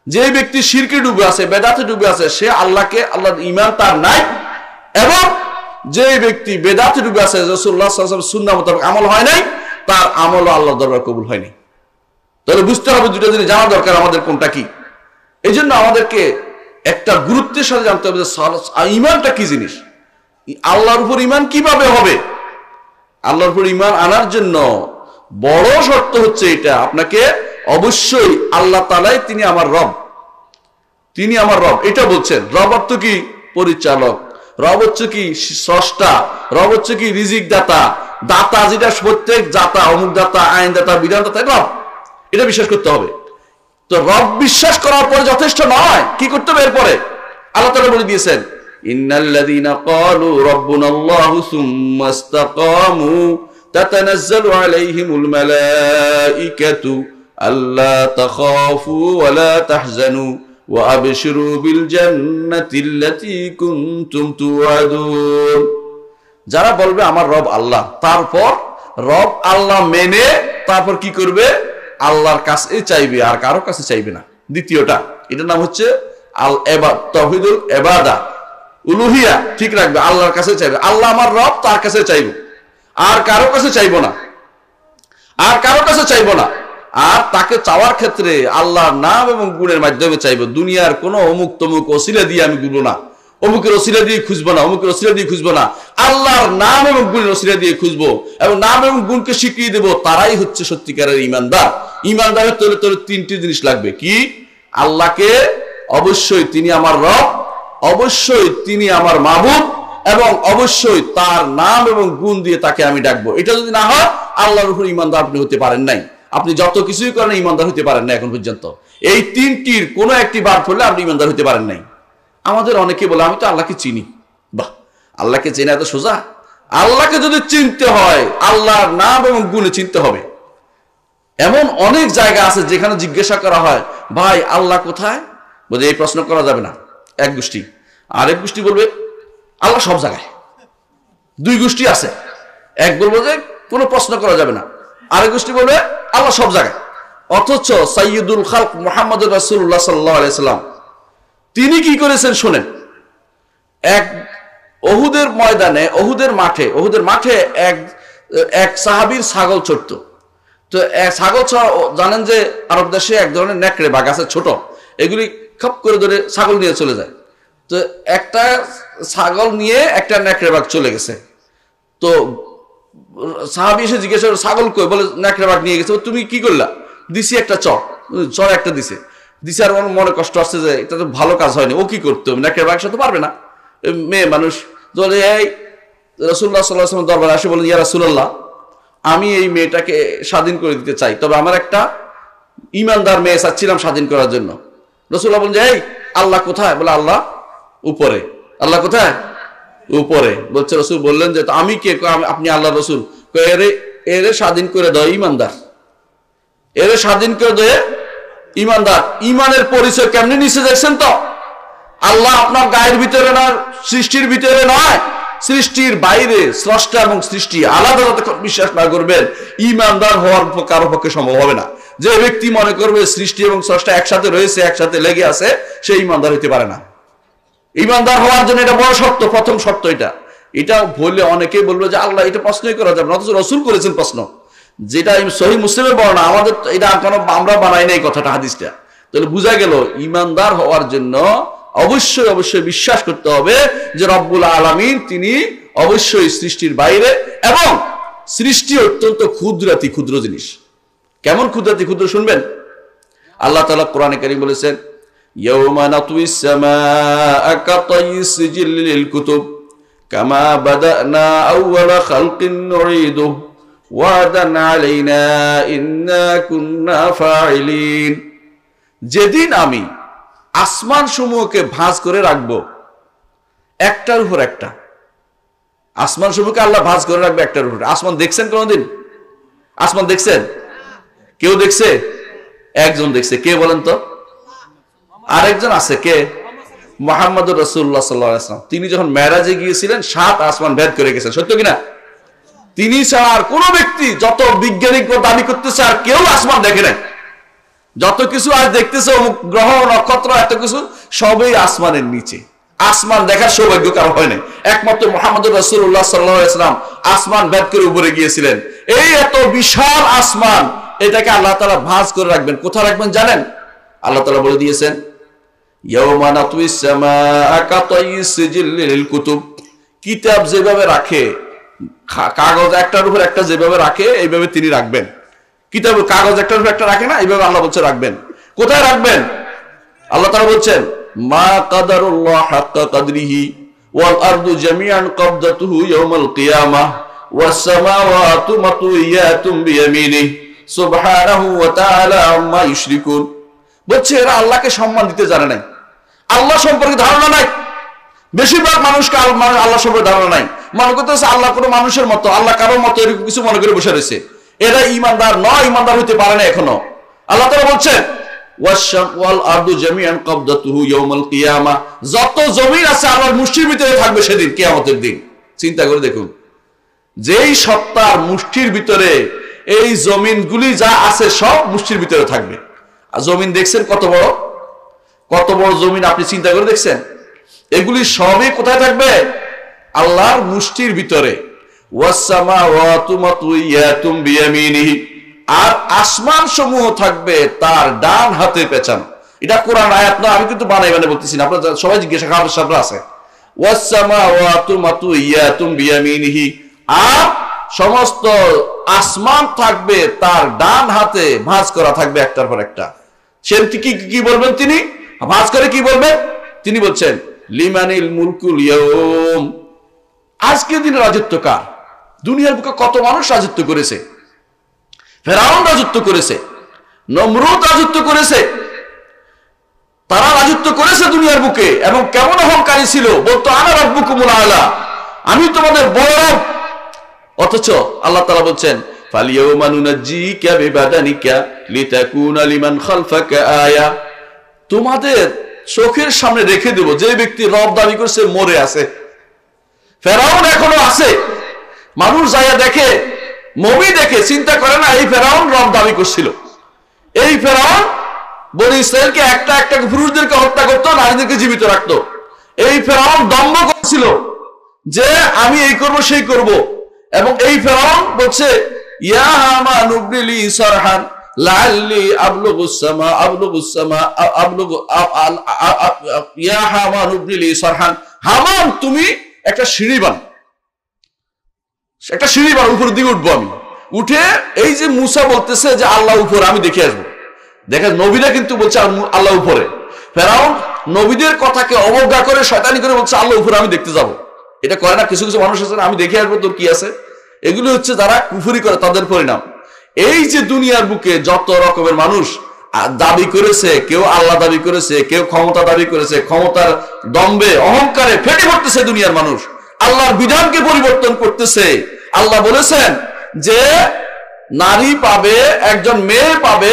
যে ব্যক্তি শিরকে ডুবে আছে, বেদাতে ডুবে আছে, সে আল্লাহকে, আল্লাহর ঈমান তার নাই। এবং যে ব্যক্তি বেদাতে ডুবে আছে, রাসূলুল্লাহ সাল্লাল্লাহু আলাইহি ওয়াসাল্লাম সুন্নাহ মোতাবেক আমল হয় নাই, তার আমলও আল্লাহর দরবারে কবুল হয়নি। তাহলে বুঝতে হবে দুটো জিনিস জানা দরকার আমাদের কোনটা কি। এই জন্য আমাদেরকে একটা গুরুত্বের সাথে জানতে হবে যে ঈমানটা কি জিনিস, আল্লাহর উপর ঈমান কিভাবে হবে। আল্লাহর উপর ঈমান আনার জন্য বড় শর্ত হচ্ছে এটা, আপনাকে অবশ্যই আল্লাহ তাআলাই তিনি আমার রব, তিনি আমার রব এটা বলছেন। রব অর্থ কি? পরিচালক। রব হচ্ছে কি? স্রষ্টা। রব হচ্ছে কি? রিজিক দাতা, দাতা, যেটা প্রত্যেক দাতা, অমুক দাতা, আইন দাতা, বিধান দাতা, রব, এটা বিশ্বাস করতে হবে। তো রব বিশ্বাস করার পরে যথেষ্ট নয়, কি করতে হবে এরপরে? আল্লাহ তাআলা বলে দিয়েছেন ইন্নাল্লাযীনা ক্বালু রাব্বুনাল্লাহু সুম্মা ইসতাকামু তাতানাজ্জালু আলাইহিমুল মালাঈকাতু আল্লা তাখাফু ওয়া লা তাহজানু ওয়া আবশিরু বিল জান্নাতিল্লাতী কুনতুম তুআদুন। যারা বলবে আমার রব আল্লাহ, তারপর রব আল্লাহ মেনে তারপর কি করবে? আল্লাহর কাছে চাইবে, আর কারো কাছে চাইবে না। দ্বিতীয়টা, এটার নাম হচ্ছে তাওহীদুল ইবাদা, উলুহিয়া ঠিক রাখবে, আল্লাহর কাছে চাইবে। আল্লাহ আমার রব, তার কাছে চাইব, আর কারো কাছে চাইব না, আর কারো কাছে চাইব না। আর তাকে চাওয়ার ক্ষেত্রে আল্লাহর নাম এবং গুণের মাধ্যমে চাইব। দুনিয়ার কোনো অমুক তমুক ওসিলা দিয়ে আমি খুঁজবো না, অমুকের ওসিলা দিয়ে খুঁজবো না, অমুকের ওসিলা দিয়ে খুঁজবো না, আল্লাহর নাম এবং গুণের ওসিলা দিয়ে খুঁজবো এবং নাম এবং গুণকে স্বীকৃতি দেবো। তারাই হচ্ছে সত্যিকারের ঈমানদার। ঈমানদারের তোলে তিনটি জিনিস লাগবে। কি? আল্লাহকে অবশ্যই তিনি আমার রব, অবশ্যই তিনি আমার মাবুদ, এবং অবশ্যই তার নাম এবং গুণ দিয়ে তাকে আমি ডাকবো। এটা যদি না হয়, আল্লাহর উপর ঈমানদার আপনি হতে পারেন নাই। আপনি যত কিছুই করেন ঈমানদার হতে পারেন না এখন পর্যন্ত। এই তিনটির কোনো একটি বাদ পড়লে আপনি ঈমানদার হতে পারেন নাই। আমাদের অনেকে বলে আমি তো আল্লাহকে চিনি। বাহ, আল্লাহকে চেনা এত সোজা? আল্লাহকে যদি চিনতে হয়, আল্লাহর নাম এবং গুণে চিনতে হবে। এমন অনেক জায়গা আছে যেখানে জিজ্ঞাসা করা হয় ভাই আল্লাহ কোথায়, বলে এই প্রশ্ন করা যাবে না। এক গোষ্ঠী। আরেক গোষ্ঠী বলবে আল্লাহ সব জায়গায়। দুই গোষ্ঠী আছে, এক বলবো যে কোনো প্রশ্ন করা যাবে না, আরেক গোষ্ঠী বলবে আল্লাহ সব জায়গায়। অথচ সাইয়্যিদুল খালক মুহাম্মদুর রাসূলুল্লাহ সাল্লাল্লাহু আলাইহি সাল্লাম তিনি কি করেছেন শোনেন। এক ওহুদের ময়দানে, ওহুদের মাঠে এক সাহাবীর ছাগল চড়ত। তো ছাগল জানেন যে আরব দেশে এক ধরনের নেকড়ে বাঘ আছে, ছোট, এগুলি খপ করে ধরে ছাগল নিয়ে চলে যায়। তো একটা ছাগল নিয়ে একটা নেকড়ে বাঘ চলে গেছে। তো সাহাবী এসে জিজ্ঞেস করে ছাগল কই, বলে নেকড়ে বাঘ নিয়ে গেছে। তুমি কি করলা? দিছি একটা চর একটা দিছে। আর ওর মনে কষ্ট আসছে যে এটা তো ভালো কাজ হয়নি। ও কি করতে হবে? নেকড়ে বাঘের সাথে পারবে না, মেয়ে মানুষ। বলে এই রাসূলুল্লাহ সাল্লাল্লাহু আলাইহি ওয়াসাল্লাম দরবারে আসে বলেন ইয়া রাসূলুল্লাহ, আমি এই মেয়েটাকে স্বাধীন করে দিতে চাই, তবে আমার একটা ঈমানদার মেয়ে চাচ্ছিলাম স্বাধীন করার জন্য। রাসূলুল্লাহ বলেন যে এই আল্লাহ কোথায়? বলে আল্লাহ উপরে। আল্লাহ কোথায়? উপরে। বলছে রাসূল বললেন যে আমি কে? আপনি আল্লাহ রাসূল। এরে স্বাধীন করে দাও ঈমানদার, এরে স্বাধীন করে দেয় ঈমানদার। ঈমানের পরিচয় কেমনে নিচে দেখছেন তো? আল্লাহ আপনার গায়ের ভিতরে না, সৃষ্টির ভিতরে নয়, সৃষ্টির বাইরে স্রষ্টা এবং সৃষ্টি আলাদা যতক্ষণ বিশ্বাস না করবেন, ইমানদার হওয়ার কারো পক্ষে সম্ভব হবে না। যে ব্যক্তি মনে করবে সৃষ্টি এবং স্রষ্টা একসাথে রয়েছে, একসাথে লেগে আছে, সে ইমানদার হতে পারে না। ইমানদার হওয়ার জন্য এটা বড় শর্ত, প্রথম শর্ত এটা বললে অনেকেই বলবে যে আল্লাহ এটা প্রশ্নই করা যাবে না, অথচ রাসূল করেছেন প্রশ্ন, যেটা সহিহ মুসলিমের বর্ণনা, আমাদের এটা কোনো আমরা বানাই নাই কথাটা, হাদিসটা। তাহলে বোঝা গেল ইমানদার হওয়ার জন্য অবশ্যই অবশ্যই বিশ্বাস করতে হবে যে রব্বুল আলামিন তিনি অবশ্যই সৃষ্টির বাইরে, এবং সৃষ্টি অত্যন্ত ক্ষুদ্রাতি ক্ষুদ্র জিনিস। কেমন ক্ষুদ্রাতি ক্ষুদ্র শুনবেন। আল্লাহ তাআলা কোরআনে কারীম বলেছেন, ইয়াউমা নাতুইস সামাআ কাতাইস সিজিলিল কুতুব কামা বাদানা আউওয়ালা খালকিন নুঈদু ওয়াদান আলাইনা ইন্না কুন্না ফাইলিন। যেদিন আমি আসমান সমূহকে ভাঁজ করে রাখবো একটার উপর একটা, আসমান সমূহকে আল্লাহ ভাঁজ করে রাখবে একটার উপর। আসমান দেখছেন কোনদিন? আসমান দেখছেন? কেউ দেখছে? একজন দেখছে। কে বলেন তো? আরেকজন আছে, কে? মুহাম্মদুর রাসূলুল্লাহ সাল্লাল্লাহু আলাইহি ওয়াসাল্লাম। তিনি যখন মেরাজে গিয়েছিলেন 7 আসমান ভেদ করে গেছেন, সত্য কিনা? তিনি ছাড়া আর কোন ব্যক্তি, যত বিজ্ঞানিক দাবি করতেছে, আর কেউ আসমান দেখে নাই। যত কিছু আজ দেখতেছে, গ্রহ নক্ষত্র এত কিছু, সবই আসমানের নিচে। আসমান দেখার সৌভাগ্য কারো হয় নাই, একমাত্র মুহাম্মদুর রাসূলুল্লাহ সাল্লাল্লাহু আলাইহি ওয়াসাল্লাম আসমান ভেদ করে উপরে গিয়েছিলেন। এই এত বিশাল আসমান, এটাকে আল্লাহ তাআলা ভাঁজ করে রাখবেন। কোথায় রাখবেন জানেন? আল্লাহ তাআলা বলে দিয়েছেন, ইয়াউমা নাতুইস সামাআ কাতাইস সিজিলিল কুতুব। কিতাব যেভাবে রাখে, কাগজ একটার উপর একটা যেভাবে রাখে, এইভাবে তিনি রাখবেন। কিতাব কাগজ একটার উপর একটা রাখে না, এইভাবে আল্লাহ বলছে রাখবেন। কোথায় রাখবেন? আল্লাহ তাআলা বলছেন, মা কাদারুল্লাহ হাক্কা কাদরিহি ওয়াল আরদু জামিআন কবদাতুহু ইয়াউমাল কিয়ামাহ ওয়াস সামাওয়াতু মাতুইয়াতুম বিয়ামিনিহি সুবহানাহু ওয়া তাআলা আম্মা ইউশরিকুন। বলছে এরা আল্লাহকে সম্মান দিতে জানে নাই, আল্লাহ সম্পর্কে ধারণা নাই। বেশিরভাগ মানুষকে আল্লাহ সম্পর্কে ধারণা নাই, মনে করতেছে আল্লাহ কোনো মানুষের মতো, আল্লাহ কারোর মতো, এরকম কিছু মনে করে বসে রয়েছে। এরা ইমানদার নয়, ইমানদার হতে পারে না এখনো। আল্লাহ তাআলা বলছেন, ওয়াল আরদু জামিআন কবদাতুহু ইয়াউমাল কিয়ামাহ। যত জমিন আছে আল্লাহর মুষ্টির ভিতরে থাকবে সেদিন, কিয়ামতের দিন। চিন্তা করে দেখুন, যেই সত্তার মুষ্টির ভিতরে এই জমিনগুলি যা আছে সব মুষ্টির ভিতরে থাকবে। আর জমিন দেখছেন কত বড়, কত বড় জমিন, আপনি চিন্তা করে দেখছেন? এগুলি সবই কোথায় থাকবে? আল্লাহর মুষ্টির ভিতরে। ওয়াস সামাওয়াতু মাতুইয়াতুম বিয়ামিনিহি। আর আসমান সমূহ থাকবে তার ডান হাতে পেছানো। এটা কোরআন আয়াত না, আমি কিন্তু বানাই বলতেছি না, আপনারা সবাই জিজ্ঞাসা করার সাবরা আছে। ওয়াস সামাওয়াতু মাতুইয়াতুম বিয়ামিনিহি। আর সমস্ত আসমান থাকবে তার ডান হাতে, ভাঁজ করা থাকবে একটার পর একটা। সে কি বলবেন তিনি? ভাঁজ করে কি বলবেন? তিনি বলছেন, লিমানিল মুলকুল ইয়াউম। আজকের দিনে রাজত্ব কার? দুনিয়ার বুকে কত মানুষ রাজত্ব করেছে। ফেরাউন রাজত্ব করেছে, নমরুদ রাজত্ব করেছে, তারা রাজত্ব করেছে দুনিয়ার বুকে। এবং কেমন অহংকারী ছিল, বলতো আনা রাব্বুকুমুল আলা, আমি তোমাদের বড় রব। অথচ আল্লাহ তাআলা বলছেন, ফালিয়াউমা নুনাজ্জিকা বিবাদানিকা লিতাকুনা লিমান খালফাকা আয়া। তোমাদের চোখের সামনে রেখে দেব যে ব্যক্তি রব দাবি করছে মরে আছে। ফেরাউন এখনো আছে, মানুষ যাইয়া দেখে, মুভি দেখে, চিন্তা করে না এই ফেরাউন রব দাবি করছিল। এই ফেরাউন বনি ইসরায়েলকে একটা একটা পুরুষদেরকে হত্যা করতো, নারীদেরকে জীবিত রাখতো। এই ফেরাউন দম্ভ করছিল যে আমি এই করব সেই করব। এবং এই ফেরাউন বলছে, ইয়া হামান উবনিলি সারহান লাআল্লি আবলুগুস সামা ইয়া হামান উবনিলি সারহান। হামান তুমি একটা সিঁড়ি বান, একটা সিঁড়ি বান, উপরের দিকে উঠবো আমি। উঠে এই যে মুসা বলতেছে যে আল্লাহ উপরে, আমি দেখে আসবো। দেখেন নবীরা কিন্তু বলছে আল্লাহ উপরে। ফেরাউন নবীদের কথাকে অবজ্ঞা করে, শয়তানি করে বলছে আল্লাহ উপরে, আমি দেখতে যাব। এটা করে না কিছু কিছু মানুষ আছে, আমি দেখে আসবো, তোর কি আছে। এগুলো হচ্ছে যারা কুফরি করে তাদের পরিণাম। এই যে দুনিয়ার বুকে যত রকমের মানুষ দাবি করেছে, কেউ আল্লাহ দাবি করেছে, কেউ ক্ষমতা দাবি করেছে, ক্ষমতার দম্বে অহংকারে ফেটে পড়তেছে দুনিয়ার মানুষ, আল্লাহর বিধানকে পরিবর্তন করতেছে। আল্লাহ বলেছেন যে নারী পাবে, একজন মেয়ে পাবে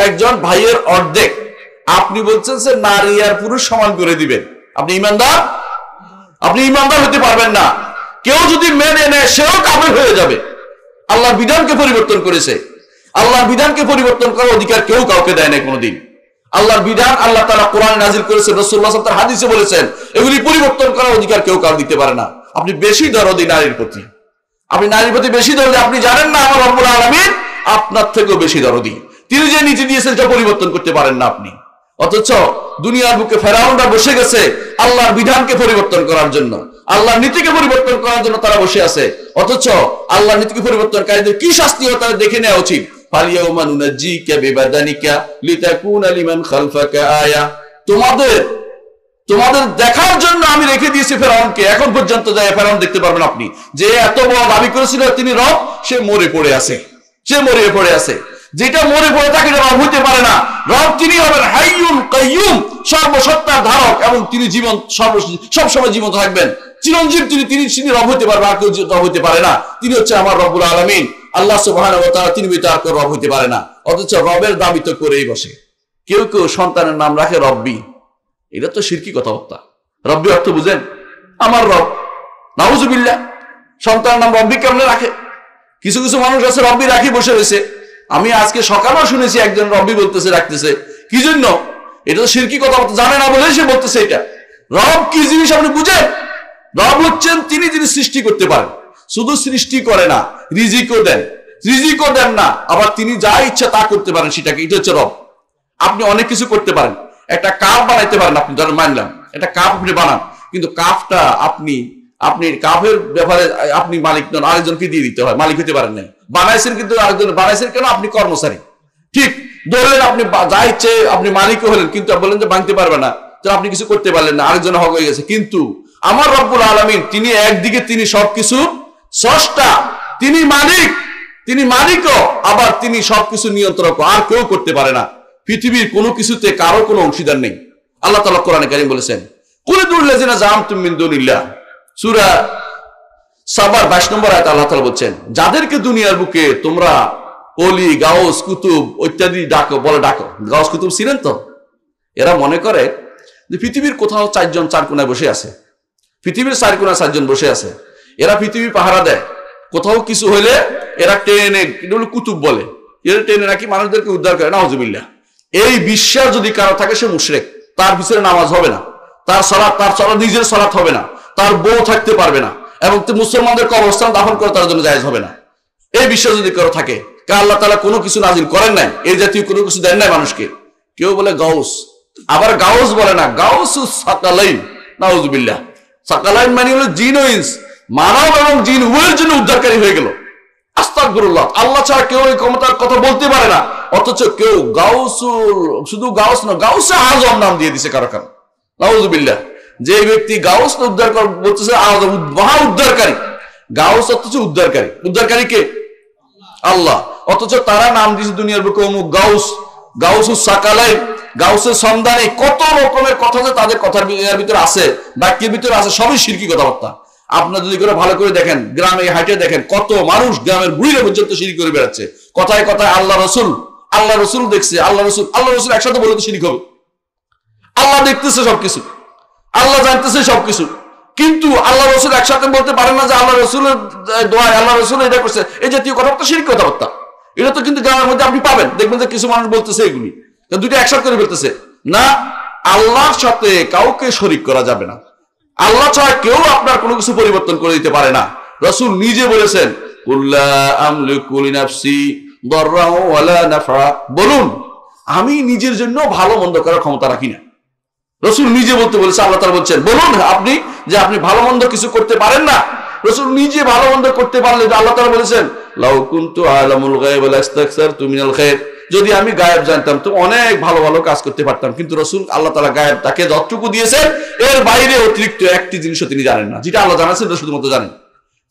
একজন ভাইয়ের অর্ধেক। আপনি বলছেন যে নারী আর পুরুষ সমান করে দিবেন। আপনি ইমানদার? আপনি ইমানদার হতে পারবেন না। কেউ যদি মেনে নেয় সেও কাফের হয়ে যাবে। আল্লাহর বিধানকে পরিবর্তন করেছে। আল্লাহর বিধানকে পরিবর্তন করার অধিকার কেউ কাউকে দেয় না কোনোদিন। আল্লাহর বিধান আল্লাহ তাআলা কোরআনে নাজিল করেছেন, রাসূলুল্লাহ সাল্লাল্লাহু আলাইহি ওয়াসাল্লাম হাদিসে বলেছেন, এগুলি পরিবর্তন করার অধিকার কেউ কাউ দিতে পারে না। আপনি বেশি দরদি নারীর প্রতি, আপনি নারীর প্রতি বেশি দরদি। আপনি জানেন না আমার রব্বুল আলামিন আপনার থেকেও বেশি দরদি। তিনি যে নীতি দিয়েছেন সেটা পরিবর্তন করতে পারেন না আপনি। অথচ দুনিয়ার বুকে ফেরাউনরা বসে গেছে আল্লাহর বিধানকে পরিবর্তন করার জন্য, আল্লাহর নীতিকে পরিবর্তন করার জন্য তারা বসে আছে। অথচ আল্লাহর নীতিকে পরিবর্তনকারীদের কি শাস্তি হয় তারা দেখে নেওয়া উচিত। ফালিয়াউমা নুনাজ্জিকা বিবাদানিকা লিতাকুনা লিমান খালফাকা আয়া। তোমাদের দেখার জন্য আমি রেখে দিয়েছি ফেরাউনকে। এখন পর্যন্ত যায় ফেরাউন দেখতে পারবেন আপনি, যে এত বড় দাবি করেছিল তিনি রব, সে মরে পড়ে আছে, সে মরে পড়ে আছে। যেটা মরে পড়ে থাকে রব হইতে পারে না। রব তিনি হবেন হাইয়ুল কাইয়ুম, সর্বসত্তার ধারক, এবং তিনি জীবন সবসময় জীবন্ত থাকবেন, চিরঞ্জীব। তিনি রব হইতে পারবে, আর কেউ রব হইতে পারে না। তিনি হচ্ছে আমার রব্বুল আলামিন, আল্লাহ সুবহানাহু ওয়া তাআলা। তিনি ব্যতীত আর কেউ রব হইতে পারে না। অথচ রবের দাবি তো করেই বসে। কেউ কেউ সন্তানের নাম রাখে রব্বি। এটা তো শিরকি কথাবার্তা। রব্বি অর্থ বুঝেন? আমার রব। নাউজুবিল্লাহ। সন্তানের নাম রব্বি কেমনে রাখে? কিছু কিছু মানুষ আছে রব্বি রাখি বসে রয়েছে। আমি আজকে সকালেও শুনেছি একজন রব্বি বলতেছে, রাখতেছে। কি জন্য? এটা তো শিরকি কথাবার্তা, জানে না বলে সে বলতেছে এটা। রব কি জিনিস আপনি বুঝেন? রব হচ্ছেন তিনি যিনি সৃষ্টি করতে পারেন। শুধু সৃষ্টি করে না, রিজিকও দেন। রিজিকও দেন না, আবার তিনি যা ইচ্ছা তা করতে পারেন সেটাকে। এটা হচ্ছে রব। আপনি অনেক কিছু করতে পারেন। একটা কাপ বানাইতে পারেন আপনি, ধরেন মানলাম একটা কাপ আপনি বানান, কিন্তু কাপটা আপনি কাপের ব্যাপারে আপনি মালিক নন, আরেকজনকে দিয়ে দিতে হয়, মালিক হতে পারেন নাই। বানাইছেন কিন্তু আরেকজন বানাইছেন কেন? আপনি কর্মচারী। ঠিক ধরলেন আপনি যা ইচ্ছে আপনি মালিকও হলেন, কিন্তু বলেন যে ভাঙতে পারবে না, তো আপনি কিছু করতে পারলেন না, আরেকজন হক হয়ে গেছে। কিন্তু আমার রব্বুল আলামিন তিনি একদিকে তিনি সবকিছু স্রষ্টা, তিনি মালিক, তিনি মালিকও, আবার তিনি সবকিছু নিয়ন্ত্রক, আর কেউ করতে পারে না। পৃথিবীর কোনো কিছুতে কারো কোনো অংশীদার নেই। আল্লাহ তাআলা কোরআনে কারীম বলেছেন, কুলিদুল্লাযিনা জাআমতুম মিন দুনিল্লাহ, সূরা সাবার 22 নম্বর আয়াতে আল্লাহ তাআলা বলেন, যাদেরকে দুনিয়ার বুকে তোমরা ওলি, গাউস, কুতুব ইত্যাদি ডাকো, বলে ডাকো। গাউস কুতুব ছিলেন তো? এরা মনে করে যে পৃথিবীর কোথাও চারজন চার কোনায় বসে আছে, পৃথিবীর চার কোনায় চারজন বসে আছে। এরা পৃথিবী পাহারা দেয়। কোথাও কিছু হইলে এরা টেনে, কুতুব বলে, এরা টেনে নাকি মানুষদেরকে উদ্ধার করে। নাউজুবিল্লাহ। এই বিশ্বাস যদি কারো থাকে সে মুশরিক। তার পিছনে নামাজ হবে না, তার সালাত নিজের সালাত হবে না, তার বউ থাকতে পারবে না, এবং মুসলমানদের কবরস্থান দাফন করা তার জন্য জায়েজ হবে না। এই বিশ্বাস যদি কারো থাকে, আল্লাহ তাআলা কোনো কিছু নাজিল করেন নাই, এই জাতীয় কোনো কিছু দেন নাই মানুষকে। কেউ বলে গাউস, আবার গাউস বলে না, গাউসুস সাকালাইন। নাউজুবিল্লাহ। সাকালাইন মানে হলো জিন ও ইনস, মানব এবং জিন উভয়ের জন্য উদ্ধারকারী হয়ে গেল। আস্তাগফিরুল্লাহ। আল্লাহ ছাড়া কেউ এই ক্ষমতার কথা বলতে পারে না। অথচ কেউ গাউসুল, শুধু গাউস না, গাউসে আজম নাম দিয়ে দিছে কারো কারো। নাউজুবিল্লাহ। যে ব্যক্তি গাউস উদ্ধার বলতেছে আজম, মহা উদ্ধারকারী। গাউস অথচ উদ্ধারকারী। উদ্ধারকারী কে? আল্লাহ। অথচ তারা নাম দিয়েছে দুনিয়ার বুকে অমুক গাউস, গাউসুস সাকালাইন, গাউসের সন্ধানে। কত রকমের কথা যে তাদের কথার ভিতরে আছে, বাক্যের ভিতরে আছে, সবই শিরকি কথাবার্তা। আপনার যদি করে ভালো করে দেখেন, গ্রামে হাইটে দেখেন, কত মানুষ গ্রামের বুড়িরা পর্যন্ত শিরক করে বেড়াচ্ছে। কথায় কথায় আল্লাহ রসুল, আল্লাহ রসুল দেখছে, আল্লাহ রসুল একসাথে বলে তো শিরক হবে। আল্লাহ দেখতেছে সবকিছু, আল্লাহ জানতেছে সবকিছু, কিন্তু আল্লাহ রসুল একসাথে বলতে পারেন না যে আল্লাহ রসুলের দোয়ায় আল্লাহ রসুল এটা করছে। এই জাতীয় কথাবার্তা শিরক কথাবার্তা। এটা তো কিন্তু গ্রামের মধ্যে আপনি পাবেন, দেখবেন যে কিছু মানুষ বলতেছে এগুলি, দুটো একসাথে করে ফেলতেছে। না, আল্লাহর সাথে কাউকে শরীক করা যাবে না। আল্লাহ ছাড়া কেউ আপনার কোনো কিছু পরিবর্তন করে দিতে পারে না। রাসূল নিজে বলেছেন, কুল্লা আমলিকু লিনাফসি দাররা ওয়ালা নাফা, বলুন আমি নিজের জন্য ভালো মন্দ করার ক্ষমতা রাখি না। রাসূল নিজে বলতে বলেছে। আল্লাহ তাআলা বলছেন, বলুন আপনি যে আপনি ভালো মন্দ কিছু করতে পারেন না। রাসূল নিজে ভালো মন্দ করতে পারলে, আল্লাহ তাআলা বলেছেন, লাউ কুনতু আলামুল গায়ব লাস্তাকসারতু মিনাল খায়র, যদি আমি গায়েব জানতাম তো অনেক ভালো ভালো কাজ করতে পারতাম। কিন্তু রাসূল, আল্লাহ তাআলা গায়েব তাকে যতটুকু দিয়েছেন এর বাইরে অতিরিক্ত একটি জিনিসও তিনি জানেন না। যেটা আল্লাহ জানাচ্ছেন সেটা শুধুমাত্র জানেন।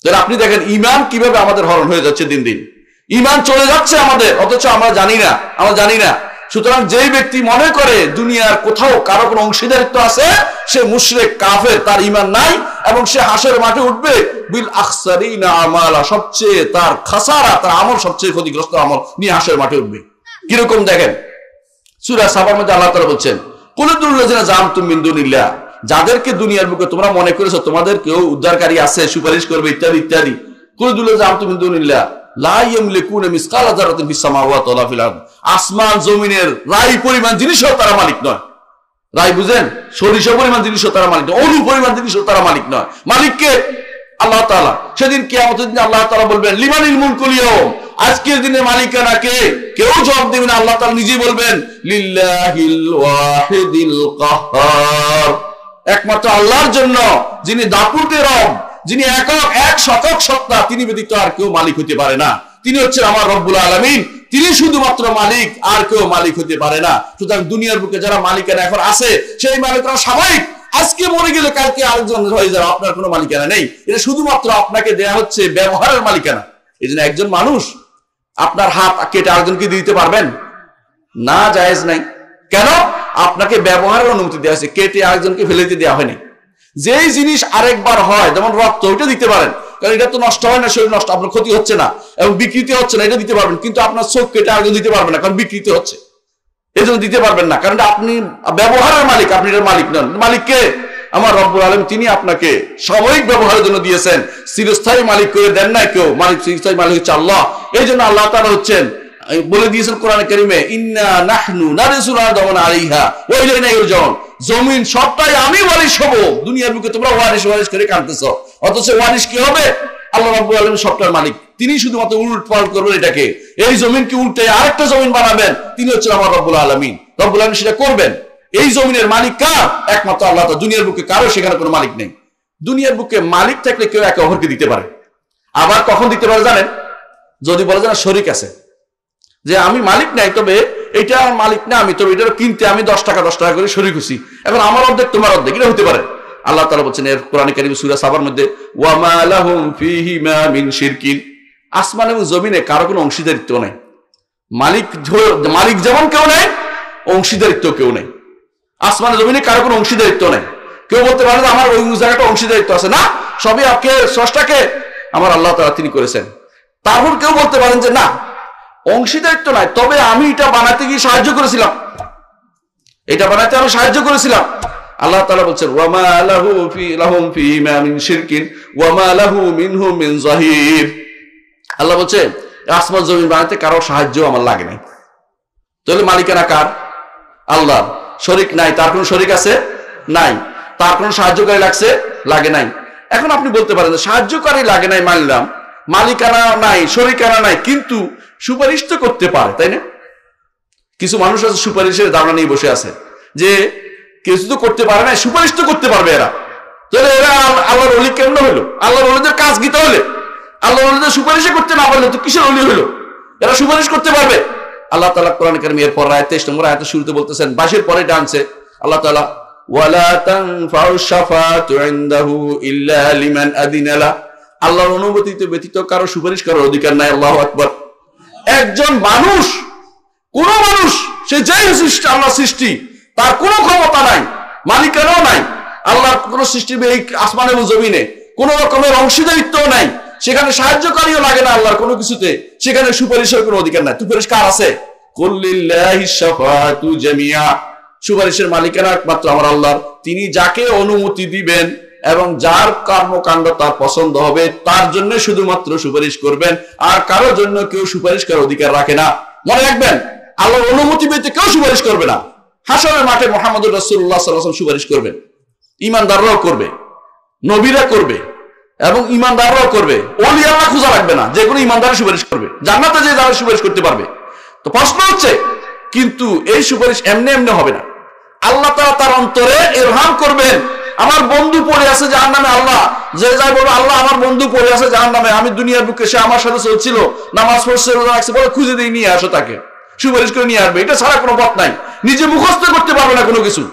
তাহলে আপনি দেখেন ঈমান কিভাবে আমাদের হরণ হয়ে যাচ্ছে দিন দিন। ঈমান চলে যাচ্ছে আমাদের, অথচ আমরা জানি না। সুতরাং যেই ব্যক্তি মনে করে দুনিয়ার কোথাও কারো কোনো অংশীদারিত্ব আছে, সে মুশরিক, কাফের, তার ঈমান নাই, এবং সে হাসরের মাঠে উঠবে বিল আখসারিনা আমালা, সবচেয়ে তার খাসারা, তার আমল সবচেয়ে ক্ষতিগ্রস্ত আমল নিয়ে হাসরের মাঠে উঠবে। কিরকম দেখেন, সূরা সাবার মধ্যে আল্লাহ তাআলা বলছেন, কুলিদুল্লাযিনা জাআমতুম মিন দুনিল্লাহ, যাদেরকে দুনিয়ার বুকে তোমরা মনে করেছো তোমাদের কেউ উদ্ধারকারী আছে, সুপারিশ করবে ইত্যাদি ইত্যাদি, আসমান জমিনের রাই পরিমাণ জিনিসও তারা মালিক নয়। রাই বুঝেন? সরিষা পরিমাণ জিনিসও তারা মালিক নয়, অনু পরিমাণ জিনিসও তারা মালিক নয়। মালিককে আল্লাহ তাআলা। সেদিন কিয়ামতের দিনে আল্লাহ তাআলা বলবেন লিমানিল মুলকুল ইয়াউম, আজকের দিনে মালিকানা কে? কেউ জবাব দেবে না। আল্লাহ তাআলা নিজেই বলবেন লিল্লাহিল ওয়াহিদিল কাহ্হার, একমাত্র আল্লাহর জন্য, যিনি দাপুটে রব, যিনি একক এক শতক সত্তা, তিনি ব্যতীত আর কেউ মালিক হতে পারে না। তিনি হচ্ছেন আমার রব্বুল আলামিন, তিনি শুধুমাত্র মালিক, আর কেউ মালিক হতে পারে না। সুতরাং দুনিয়ার বুকে যারা মালিকানা এখন আছে, সেই মালিকরা স্বাভাবিক, আজকে মরে গেলে কালকে আরেকজন হয়ে যাবে, আপনার কোনো মালিকানা নেই। এটা শুধুমাত্র আপনাকে দেয়া হচ্ছে ব্যবহারের মালিকানা। এই জন্য একজন মানুষ আপনার হাত কেটে আরেকজনকে দিতে পারবেন না, জায়েজ নাই। কেন? আপনাকে ব্যবহারের অনুমতি দেওয়া হয়েছে, কেটে আরেকজনকে ফেলে দিতে দেওয়া হয়নি। যেই জিনিস আরেকবার হয়, যেমন রক্ত, ওইটা দিতে পারেন, কারণ এটা তো নষ্ট হয় না, শরীর নষ্ট, আপনার ক্ষতি হচ্ছে না এবং বিকৃতি হচ্ছে না, এটা দিতে পারবেন। কিন্তু আপনার চোখ কেটে আরেকজন দিতে পারবেন না, কারণ বিকৃতি হচ্ছে, এই জন্য দিতে পারবেন না, কারণ আপনি ব্যবহারের মালিক, আপনি এর মালিক নন। মালিককে আমার রব্বুল আলামিন, তিনি আপনাকে সাময়িক ব্যবহারের জন্য দিয়েছেন, চিরস্থায়ী মালিক করে দেন না কেউ। মালিক, চিরস্থায়ী মালিক হচ্ছে আল্লাহ। এই জন্য আল্লাহ তাআলা হচ্ছেন, বলে দিয়েছেন কোরআনে কারীমে, ইন্না নাহনু নারিসুল আরদা ওয়া আলাইহা ওয়া ইলাইনা ইরজাউন, জমিন সবটাই আমি ওয়ারিশ হব। দুনিয়ার বুকে তোমরা ওয়ারিশ ওয়ারিশ করে কাঁদতেছো, অথচ ওয়ারিশ কি হবে? আল্লাহ রাব্বুল আলামিন সবটার মালিক, তিনি শুধুমাত্র উলট পালট করবেন এটাকে, এই জমিনকে উল্টে আরেকটা জমিন বানাবেন, তিনি হচ্ছেন আমার রব্বুল আলামিন। রব্বুল আলামিন সেটা করবেন। এই জমিনের মালিক কার? একমাত্র আল্লাহ তাআলা। দুনিয়ার বুকে কারো সেখানে কোনো মালিক নেই। দুনিয়ার বুকে মালিক থাকলে কেউ একে অপরকে দিতে পারে। আবার কখন দিতে পারে জানেন? যদি বলে যে না শরীক আছে, যে আমি মালিক নাই, তবে এটা মালিক না, আমি তবে এটা কিনতে আমি 10 টাকা করে শরীক হইছি, এখন আমার অর্ধেক তোমার অর্ধেক, এটা হতে পারে। আল্লাহ তাআলা বলছেন এর কোরআনে কারীম সূরা সাবার মধ্যে, ওয়া মা লাহুম ফীহিমা মিন শিরকিন, আসমান এবং জমিনে কারো কোনো অংশীদারিত্ব নাই। মালিক যেমন কেউ নাই, অংশীদারিত্ব কেউ নাই। আসমানে জমিনে কারো কোনো অংশীদারিত্ব নাই। কেউ বলতে পারে আমার ওই জায়গাটা অংশীদারিত্ব আছে, না, সবই আপনি স্রষ্টাকে আমার আল্লাহ তাআলা তিনি করেছেন। তারপর কেউ বলতে পারেন যে না, অংশীদারিত্ব নাই, তবে আমি এটা বানাতে গিয়ে সাহায্য করেছিলাম, এটা বানাতে আমি সাহায্য করেছিলাম। আল্লাহ তাআলা বলছেন ওয়া মা লাহুম ফীহিমা মিন শিরকিন ওয়া মা লাহু মিনহুম মিন যাহির। আল্লাহ বলছেন আসমান জমিন বানাতে কারো সাহায্য আমার লাগে নাই। তাহলে মালিকানা কার? আল্লাহ। শরীক নাই, তার কোন শরীক আছে? নাই। তার কোন সাহায্যকারী লাগছে? লাগে নাই। এখন আপনি বলতে পারেন সাহায্যকারী লাগে নাই মানলাম, মালিকানা নাই, শরীকানা নাই, কিন্তু সুপারিশ তো করতে পারে, তাই না? কিছু মানুষ আছে সুপারিশের ধারণা নিয়ে বসে আছে যে কিছু তো করতে পারে না, সুপারিশ তো করতে পারবে এরা। তাহলে এরা আল্লাহর ওলি কেমন হলো? আল্লাহর ওলিদের কাজ কি তাহলে? আল্লাহর ওলিদের সুপারিশ করতে না পারলে তো কিসের ওলি হলো? এরা সুপারিশ করতে পারবে? আল্লাহ তাআলা কোরআন কারীমে এরপর আয়াত 23 নম্বর আয়াতে শুরুতে বলতেছেন, 22 পরে টানছে আল্লাহ তাআলা, ওয়ালা তানফাউ শাফাআতু ইনদাহু ইল্লা লিমান আযিনা লা, আল্লাহর অনুমতিতে ব্যতীত কারো সুপারিশ করার অধিকার নাই। আল্লাহু আকবার। একজন মানুষ, কোন মানুষ, সে যেই সৃষ্টি, আল্লাহ সৃষ্টি, তার কোনো ক্ষমতা নাই, মালিকানাও নাই। আল্লাহর কোন সৃষ্টি এই আসমান এবং জমিনে কোন রকমের অংশীদারিত্ব নাই, সেখানে সাহায্যকারীও লাগে না আল্লাহর কোনো কিছুতে, সেখানে সুপারিশের কোনো অধিকার নাই। সুপারিশ কার আছে? কুল লিল্লাহিশ শাফাআতু জামিআ, সুপারিশের মালিকানা একমাত্র আমার আল্লাহর। তিনি যাকে অনুমতি দিবেন এবং যার কর্মকাণ্ড তার পছন্দ হবে তার জন্য শুধুমাত্র সুপারিশ করবেন, আর কারোর জন্য কেউ সুপারিশ করার অধিকার রাখে না। মনে রাখবেন, আল্লাহর অনুমতি পেতে কেউ সুপারিশ করবে না। হাসরের মাঠে মুহাম্মদুর রাসূলুল্লাহ সাল্লাল্লাহু আলাইহি ওয়াসাল্লাম সুপারিশ করবেন, ঈমানদাররাও করবে, নবীরা করবে এবং ঈমানদাররাও করবে। ওলি আল্লাহ খোঁজা রাখবে না, যে কোনো ঈমানদার সুপারিশ করবে, জান্নাতে যে যারা সুপারিশ করতে পারবে। তো প্রশ্ন হচ্ছে, কিন্তু এই সুপারিশ এমনি এমনি হবে না। আল্লাহ তাআলা তার অন্তরে ইরহাম করবেন, আমার বন্ধু পড়ে আছে জাহান্নামে, আল্লাহ যে যাই বলবে আল্লাহ আমার বন্ধু পড়ে আছে জাহান্নামে, আমি দুনিয়ার বুকে, সে আমার সাথে চলছিল, নামাজ পড়ছে, রোজা রাখছে, বলে খুঁজে দিয়ে নিয়ে আসো, তাকে সুপারিশ করে নিয়ে আসবে। এটা ছাড়া কোনো পথ নাই। নিজে মুখস্থ করতে পারবে না কোনো কিছু।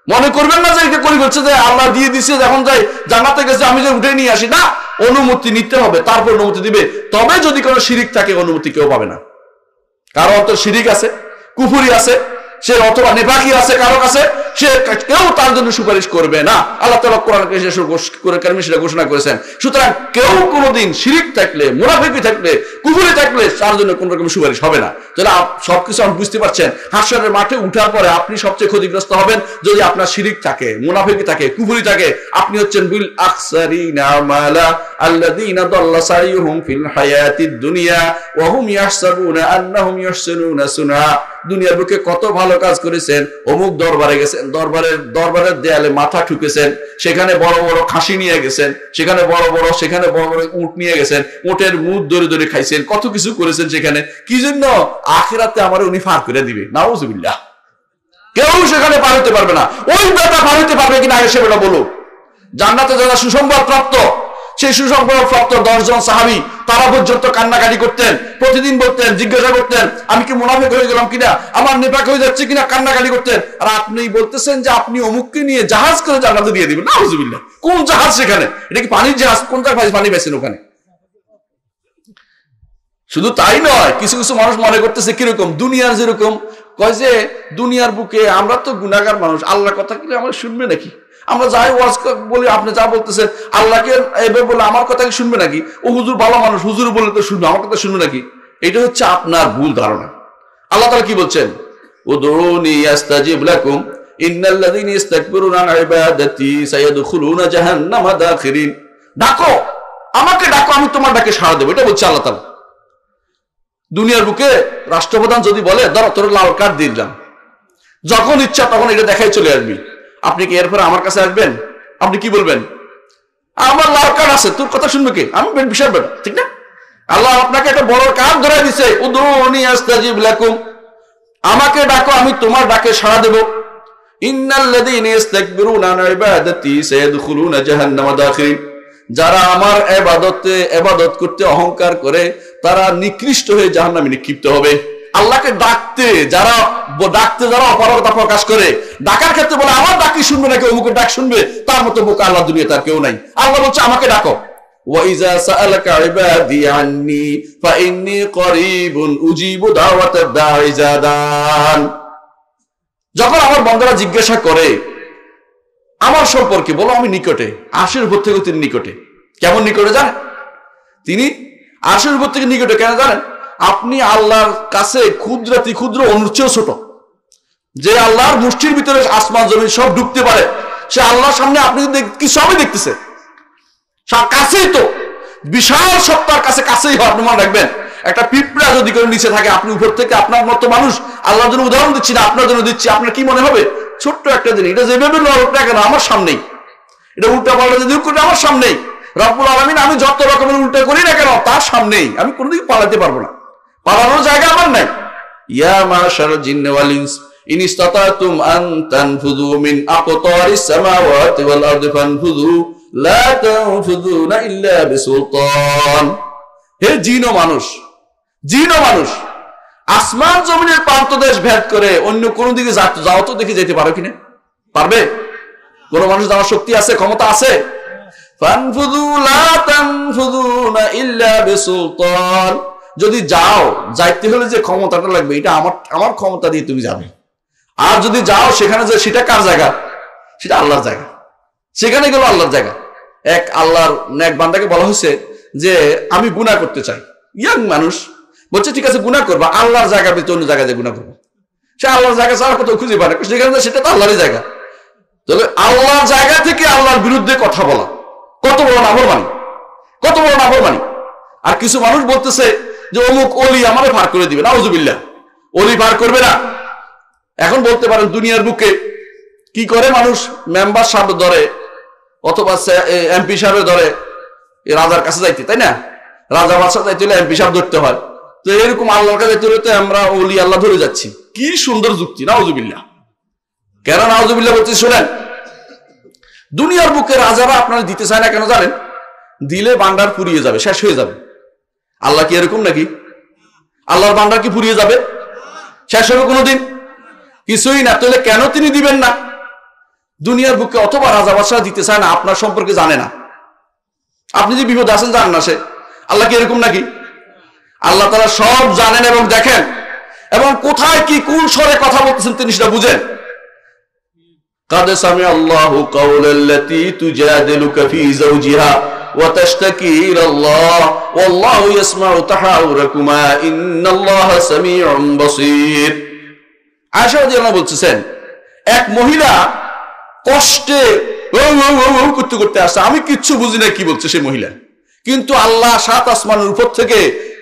মনে করবেন না যে এটা করে ফেলছে, যে আল্লাহ দিয়ে দিছে, যখন যাই জান্নাতে গেছে আমি যে উঠে নিয়ে আসি, না, অনুমতি নিতে হবে, তারপর অনুমতি দিবে। তবে যদি কোনো শিরিক থাকে অনুমতি কেউ পাবে না। কারো অন্তর শিরিক আছে, কুফরি আছে, সে অথবা নেফাকি আছে কারো কাছে, সে কেউ তার জন্য সুপারিশ করবে না। আল্লাহ তাআলা কোরআনে সেটা ঘোষণা করেছেন। সুতরাং কেউ কোনোদিন শিরিক থাকলে, মুনাফিকি থাকলে, কুফরি থাকলে তার জন্য কোন রকম সুপারিশ হবে না। তাহলে সবকিছু আপনি বুঝতে পারছেন। হাসরের মাঠে উঠার পরে আপনি সবচেয়ে ক্ষতিগ্রস্ত হবেন যদি আপনার শিরিক থাকে, মুনাফিকি থাকে, কুফরি থাকে। আপনি হচ্ছেন বিল আকসারিনা মালা আল্লাযীনা দাল্লা সাইয়ুহুম ফিল হায়াতিদ দুনিয়া ওয়া হুম ইয়াহসাবুনা আন্নাহুম ইউহসিনুনা সুনা। দুনিয়ার বুকে কত ভালো কাজ করেছেন, অমুক দরবারে গেছেন, দরবারের দেয়ালে মাথা ঠুকেছেন, সেখানে বড় বড় খাসি নিয়ে গেছেন, সেখানে বড় বড় উট নিয়ে গেছেন, উটের মুখ ধরে ধরে খাইছেন, কত কিছু করেছেন সেখানে। কি জন্য? আখিরাতে আমার উনি পার করে দিবে। নাউজুবিল্লাহ। কেউ সেখানে পার হতে পারবে না। ওই বেটা পার হতে পারবে কিনা আগে সে বেটা বলুক। জান্নাতে যারা সুসংবাদ প্রাপ্ত, সেই সুসংবাদ প্রাপ্ত 10 জন সাহাবী তারা পর্যন্ত কান্নাকাটি করতেন, প্রতিদিন বলতেন, জিজ্ঞাসা করতেন আমি কি মুনাফিক হয়ে গেলাম কিনা, আমার নিফাক হয়ে যাচ্ছে কিনা, কান্নাকাটি করতেন। আর আপনি বলতেছেন যে আপনি অমুককে নিয়ে জাহাজ করে জান্নাতে দিয়ে দিবেন। নাউজুবিল্লাহ। কোন জাহাজ সেখানে? এটা কি পানির জাহাজ? কোন জায়গায় পানি পাইছেন ওখানে? শুধু তাই নয়, কিছু কিছু মানুষ মনে করতেছে কিরকম, দুনিয়ার যেরকম কয় যে দুনিয়ার বুকে আমরা তো গুনাহগার মানুষ, আল্লাহর কথা কি আমরা শুনবে নাকি? আমরা যাই ওয়াজ বলি, আপনি যা বলতেছেন আল্লাহকে এভাবে বলে আমার কথা কি শুনবে নাকি? ও হুজুর ভালো মানুষ, হুজুর বলে তো শুনবে, আমার কথা শুনবে নাকি? এটা হচ্ছে আপনার ভুল ধারণা। আল্লাহ তাআলা কি বলছেন? উদউনি আস্তাজিব লাকুম ইন্নাল্লাযীনা ইস্তাকবিরুনা আন ইবাদাতি সায়াদখুলুনা জাহান্নামা দাখিরিন। ডাকো, আমাকে ডাকো, আমি তোমার ডাকে সাড়া দেব। এটা বলছে আল্লাহ তাআলা। দুনিয়ার বুকে রাষ্ট্রপ্রধান যদি বলে ধরো তোর লাল কার্ড দিয়ে দিলাম, যখন ইচ্ছা তখন এটা দেখাই চলে আসবি, আপনি কি এরপরে আমার কাছে আসবেন? আপনি কি বলবেন? আমার লাল কার্ড আছে, তোর কথা শুনবে কে? আমি বিশাল বেটা, ঠিক না? আল্লাহ আপনাকে একটা বড় কার্ড ধরে দিছে, উদউনি আস্তাজিব লাকুম, আমাকে ডাকো, আমি তোমার ডাকে সাড়া দেব। ইন্নাল্লাযীনা ইস্তাকবিরুনা আন ইবাদাতি সায়াদখুলুনা জাহান্নামা দাখিরিন। যারা আমার ইবাদত করতে অহংকার করে তারা নিকৃষ্ট হয়ে জাহান্নামে নিক্ষিপ্ত হবে। আল্লাহকে ডাকতে যারা অপারগতা প্রকাশ করে, ডাকার ক্ষেত্রে বলে আমার ডাক কি শুনবে নাকি অমুকের ডাক শুনবে, তার মতো বোকা আল্লাহ দুনিয়া তার কেউ নাই। আল্লাহ বলছে আমাকে ডাকো। ওয়া ইযা সাআলাকা ইবাদি আন্নী ফাইন্নী করিবুন উজিবু দাওয়াতাদ দাঈ ইযা দান। যখন আমার বান্দারা জিজ্ঞাসা করে আমার সম্পর্কে, বলো আমি নিকটে, আরশের উপর থেকে তিনি নিকটে। কেমন নিকটে জানেন? তিনি আরশের উপর থেকে নিকটে কেন জানেন? আপনি আল্লাহর কাছে ক্ষুদ্রাতি ক্ষুদ্র অণুর চেয়েও ছোট। যে আল্লাহর মুষ্টির ভিতরে আসমান জমিন সব ঢুকতে পারে, সে আল্লাহর সামনে আপনি কি সবই দেখতেছে, কাছেই তো, বিশাল সত্তার কাছেই হয়। আপনি মনে রাখবেন, একটা পিঁপড়া যদি করে নিচে থাকে, আপনি উপর থেকে আপনার মতো মানুষ, আল্লাহর জন্য উদাহরণ দিচ্ছি না, আপনার জন্য দিচ্ছি, আপনার কি মনে হবে? ছোট্ট একটা জিনিস, এটা যেভাবে লড়টা কেন আমার সামনেই, এটা উল্টা পাল্টা যদি করে আমার সামনেই। রব্বুল আলামিন আমি যত রকমের উল্টা করি না কেন তার সামনেই, আমি কোনোদিন পালাতে পারবো না, পালানোর জায়গা আমার নাই। ইয়া মাশারাল জিন্নি ওয়াল ইনস ইন ইসতাতাতুম আন তানফুযু মিন আকতারিস সামাওয়াতি ওয়াল আরদি ফানফুযু লা তানফুযুনা ইল্লা বিসুলতান। হে জিন ও মানুষ, আসমান জমিনের প্রান্তদেশ ভেদ করে অন্য কোন দিকে যাও তো দেখে যেতে পারো কিনা? পারবে? কোন মানুষ যাওয়ার শক্তি আছে, ক্ষমতা আছে? ফানফুযু লা তানফুযুনা ইল্লা বিসুলতান। যদি যাইতে হলে যে ক্ষমতাটা লাগবে, এটা আমার ক্ষমতা দিয়ে তুমি যাবে। আর যদি যাও সেখানে যে সেটা কার জায়গা? সেটা আল্লাহর জায়গা। সেখানে গেল আল্লাহর জায়গা। এক আল্লাহর নেক বান্দাকে বলা হয়েছে যে আমি গুনাহ করতে চাই। ইয়াং মানুষ বলছে ঠিক আছে গুনাহ করবা, আল্লাহর জায়গা পেতে অন্য জায়গায় যে গুনাহ করবো। সে আল্লাহর জায়গা ছাড়া কোথাও খুঁজে পায় না, সেখানে সেটা তো আল্লাহরই জায়গা। তবে আল্লাহর জায়গা থেকে আল্লাহর বিরুদ্ধে কথা বলা কত বড় নাফরমানি। আর কিছু মানুষ বলতেছে যে অমুক ওলি আমারে পার করে দিবে। নাউজুবিল্লাহ, ওলি পার করবে না। এখন বলতে পারেন দুনিয়ার বুকে কি করে মানুষ মেম্বার সাহেব ধরে অথবা এমপি সাহেবের ধরে রাজার কাছে যাইতে, তাই না? রাজা বাদশাহ যাইতে হলে এমপি সাহেব ধরতে হয়। তো এরকম আল্লাহর কাছে যাইতে হলে তো আমরা ওলি আল্লাহ ধরে যাচ্ছি। কি সুন্দর যুক্তি! নাউজুবিল্লাহ। কেন নাউজুবিল্লাহ বলছি শোনেন, দুনিয়ার বুকে রাজারা আপনারা দিতে চায় না কেন জানেন? দিলে ভান্ডার ফুরিয়ে যাবে, শেষ হয়ে যাবে। আল্লাহ কি এরকম নাকি? আল্লাহর ভান্ডার কি ফুরিয়ে যাবে, শেষ হবে কোনোদিন? কিছুই না। তাহলে কেন তিনি দিবেন না? দুনিয়ার বুকে অথবা রাজা বাদশাহ দিতে চায় না, আপনার সম্পর্কে জানে না, আপনি যে বিপদ আছেন জানেন না। সে আল্লাহ কি এরকম নাকি? আল্লাহ তাআলা সব জানেন এবং দেখেন, এবং কোথায় কি কোন স্বরে কথা বলতেছেন তিনি সেটা বুঝেন। قد سمع الله قول التي تجادلك في زوجها وتشتكي إلى الله والله يسمع تحاوركما إن الله سميع بصير। আয়েশা রাদিয়াল্লাহু আনহা বলতেছেন, এক মহিলা কষ্টে করতে করতে আসছে, আমি কিচ্ছু বুঝি না কি বলছে সেই মহিলা, কিন্তু আল্লাহ সাত আসমানের উপর থেকে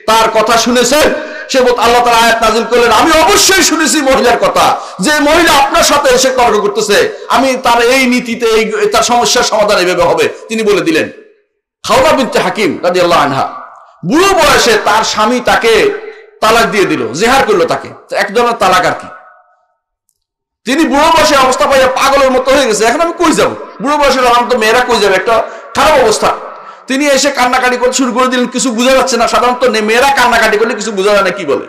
তার কথা শুনেছেন। সে আল্লাহ তাআলা আয়াত নাযিল করলেন, আমি অবশ্যই শুনেছি মহিলার কথা, যে মহিলা আপনার সাথে এসে তর্ক করতেছে, আমি তার এই নীতিতে তার সমস্যার সমাধান এইভাবে হবে তিনি বলে দিলেন। খাওলা বিনতে হাকিম রাদিয়াল্লাহু আনহা বুড়ো বয়সে তার স্বামী তাকে তালাক দিয়ে দিল, জেহার করলো তাকে, এক ধরনের তালাক আর কি। তিনি বুড়ো বয়সে অবস্থা পাইয়া পাগলের মতো হয়ে গেছে, এখন আমি কই যাব, বুড়ো বয়সের আমার তো মেয়েরা কই যাবে, একটা খারাপ অবস্থা। তিনি এসে কান্নাকাটি করতে শুরু করে দিলেন, কিছু বোঝা যাচ্ছে না। সাধারণত মেয়েরা কান্নাকাটি করলে কিছু বোঝা যায় না কি বলে,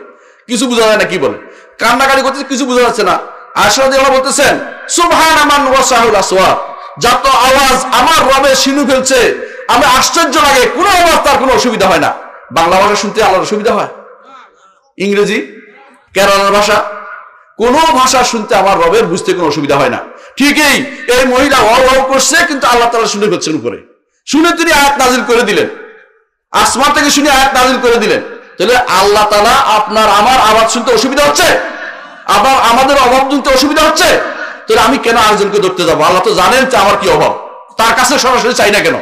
কিছু বোঝা যায় না কি বলে, কান্নাকাটি করতে কিছু বোঝা যাচ্ছে না। আয়েশা রাদিয়াল্লাহু আনহা বলতেছেন, সুবহানা মান ওয়াসাহুল আসওয়াত, যত আওয়াজ আমার রবে শিনু ফেলছে, আমি আশ্চর্য লাগে, কোনো আওয়াজ তার কোনো অসুবিধা হয় না। বাংলা ভাষা শুনতে আল্লাহর অসুবিধা হয়? ইংরেজি, কেরালার ভাষা, কোন ভাষা শুনতে আমার রবের বুঝতে কোনো অসুবিধা হয় না। ঠিকই এই মহিলা ওয়াও করছে, কিন্তু আল্লাহ তাআলা শুনে ফেলছেন উপরে, শুনে তিনি আয়াত নাযিল করে দিলেন, আসমান থেকে শুনে আয়াত নাযিল করে দিলেন। তাহলে আল্লাহ তাআলা আপনার আমার আওয়াজ শুনতে অসুবিধা হচ্ছে, আবার আমাদের অভাব শুনতে অসুবিধা হচ্ছে, তাহলে আমি কেন আরেকজনকে ধরতে যাবো? আল্লাহ তো জানেন যে আমার কি অভাব, তার কাছে সরাসরি চাই না কেন?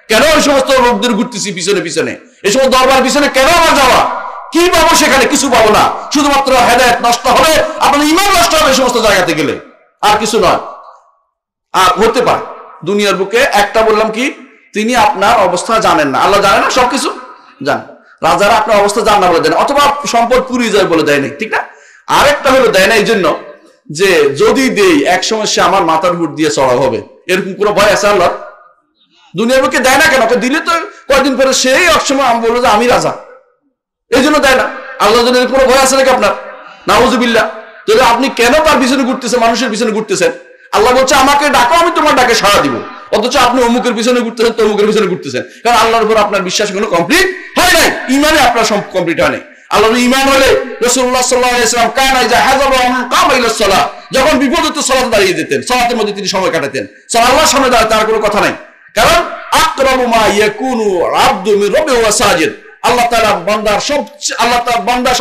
কেন ওই সমস্ত লোকদের ঘুরতেছি পিছনে পিছনে, এই সমস্ত দরবার পিছনে কেন আমার যাওয়া? কি পাবো সেখানে? কিছু পাবো না, শুধুমাত্র হেদায়েত নষ্ট হবে, আপনার ঈমান নষ্ট হবে সমস্ত জায়গাতে গেলে, আর কিছু নয়। আর হতে পারে দুনিয়ার বুকে একটা বললাম কি, তিনি আপনার অবস্থা জানেন না, আল্লাহ জানেন না, সবকিছু জানেন। রাজারা আপনার অবস্থা জান না বলে দেয় না, অথবা সম্পদ পুরিয়ে যায় বলে দেয় না, ঠিক না? আরেকটা হলো দেয় না এই জন্য যে যদি দেই এক সময় সে আমার মাথার উপর দিয়ে চড়া হবে, এরকম কোনো ভয় আছে আল্লাহ? দুনিয়ার বুকে দেয় না কেন? দিলে তো কয়েকদিন পরে সেই এক সময় আমি বলবো যে আমি রাজা, এই জন্য দেয় না। আল্লাহ জন্য কোনো ভয় আছে নাকি আপনার? নাউযুবিল্লাহ। তাহলে আপনি কেন তার পিছনে ঘুরতেছেন, মানুষের পিছনে ঘুরতেছেন? আল্লাহ বলছে আমাকে ডাকো, আমি তোমার ডাকে সাড়া দিব, অথচ আপনি অমুকের পিছনে ঘুরতেছেন, তমুকের পিছনে ঘুরতেছেন। কারণ আল্লাহর উপর আপনার বিশ্বাস কোনো কমপ্লিট হয় নাই, ইমানে আপনার কমপ্লিট হয় নাই। আল্লাহর ঈমান হলে রাসূলুল্লাহ সাল্লাল্লাহু আলাইহি ওয়াসাল্লাম কানা ইযা হাযাবা কামা ইলা সালাহ, যখন বিপদ হতো সালাতে দাঁড়িয়ে যেতেন, সালাতের মধ্যে তিনি সময় কাটাতেন। আল্লাহর সামনে দাঁড়াতে আর কোনো কথা নাই, কারণ আকরাবু মা ইয়াকুনু আবদু মির রাব্বিহি ওয়া সাজিদ, আল্লাহ তাআলা বান্দার সবচেয়ে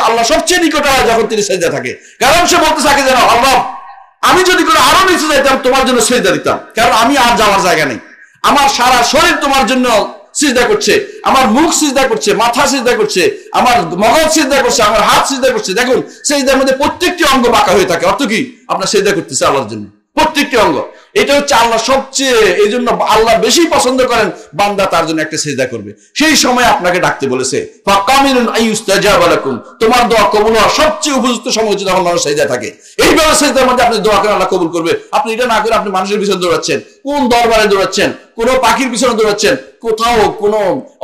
আল্লাহ সবচেয়ে নিকটে হয় যখন তিনি সিজদা থাকে। কারণ সে বলতে থাকে যেন আল্লাহ আমি যদি কোনো আরো নিচে যাইতাম তোমার জন্য সিজদা দিতাম, কারণ আমি আর যাওয়ার জায়গা নেই, আমার সারা শরীর তোমার জন্য সিজদা করছে, আমার মুখ সিজদা করছে, মাথা সিজদা করছে, আমার মগজ সিজদা করছে, আমার হাত সিজদা করছে। দেখুন সিজদার মধ্যে প্রত্যেকটি অঙ্গ বাঁকা হয়ে থাকে, অর্থ কি? আপনার সিজদা করতেছে আল্লাহর জন্য প্রত্যেকটি অঙ্গ। এটা হচ্ছে আল্লাহ সবচেয়ে, এই জন্য আল্লাহ বেশি পছন্দ করেন বান্দা তার জন্য একটা সিজদা করবে। সেই সময় আপনাকে ডাকতে বলেছে, ফাকামিনুন আইয়ুস্তাজাবা লাকুম, তোমার দোয়া কবুল হওয়ার সবচেয়ে উপযুক্ত সময় হচ্ছে যখন মানুষ সিজদা থাকে। এইভাবে সিজদার মধ্যে আপনি দোয়া করেন, আল্লাহ কবুল করবে। আপনি এটা না করে আপনি মানুষের পিছনে দৌড়াচ্ছেন, কোন দরবারে দৌড়াচ্ছেন, কোন পাখির পিছনে দৌড়াচ্ছেন, কোথাও কোনো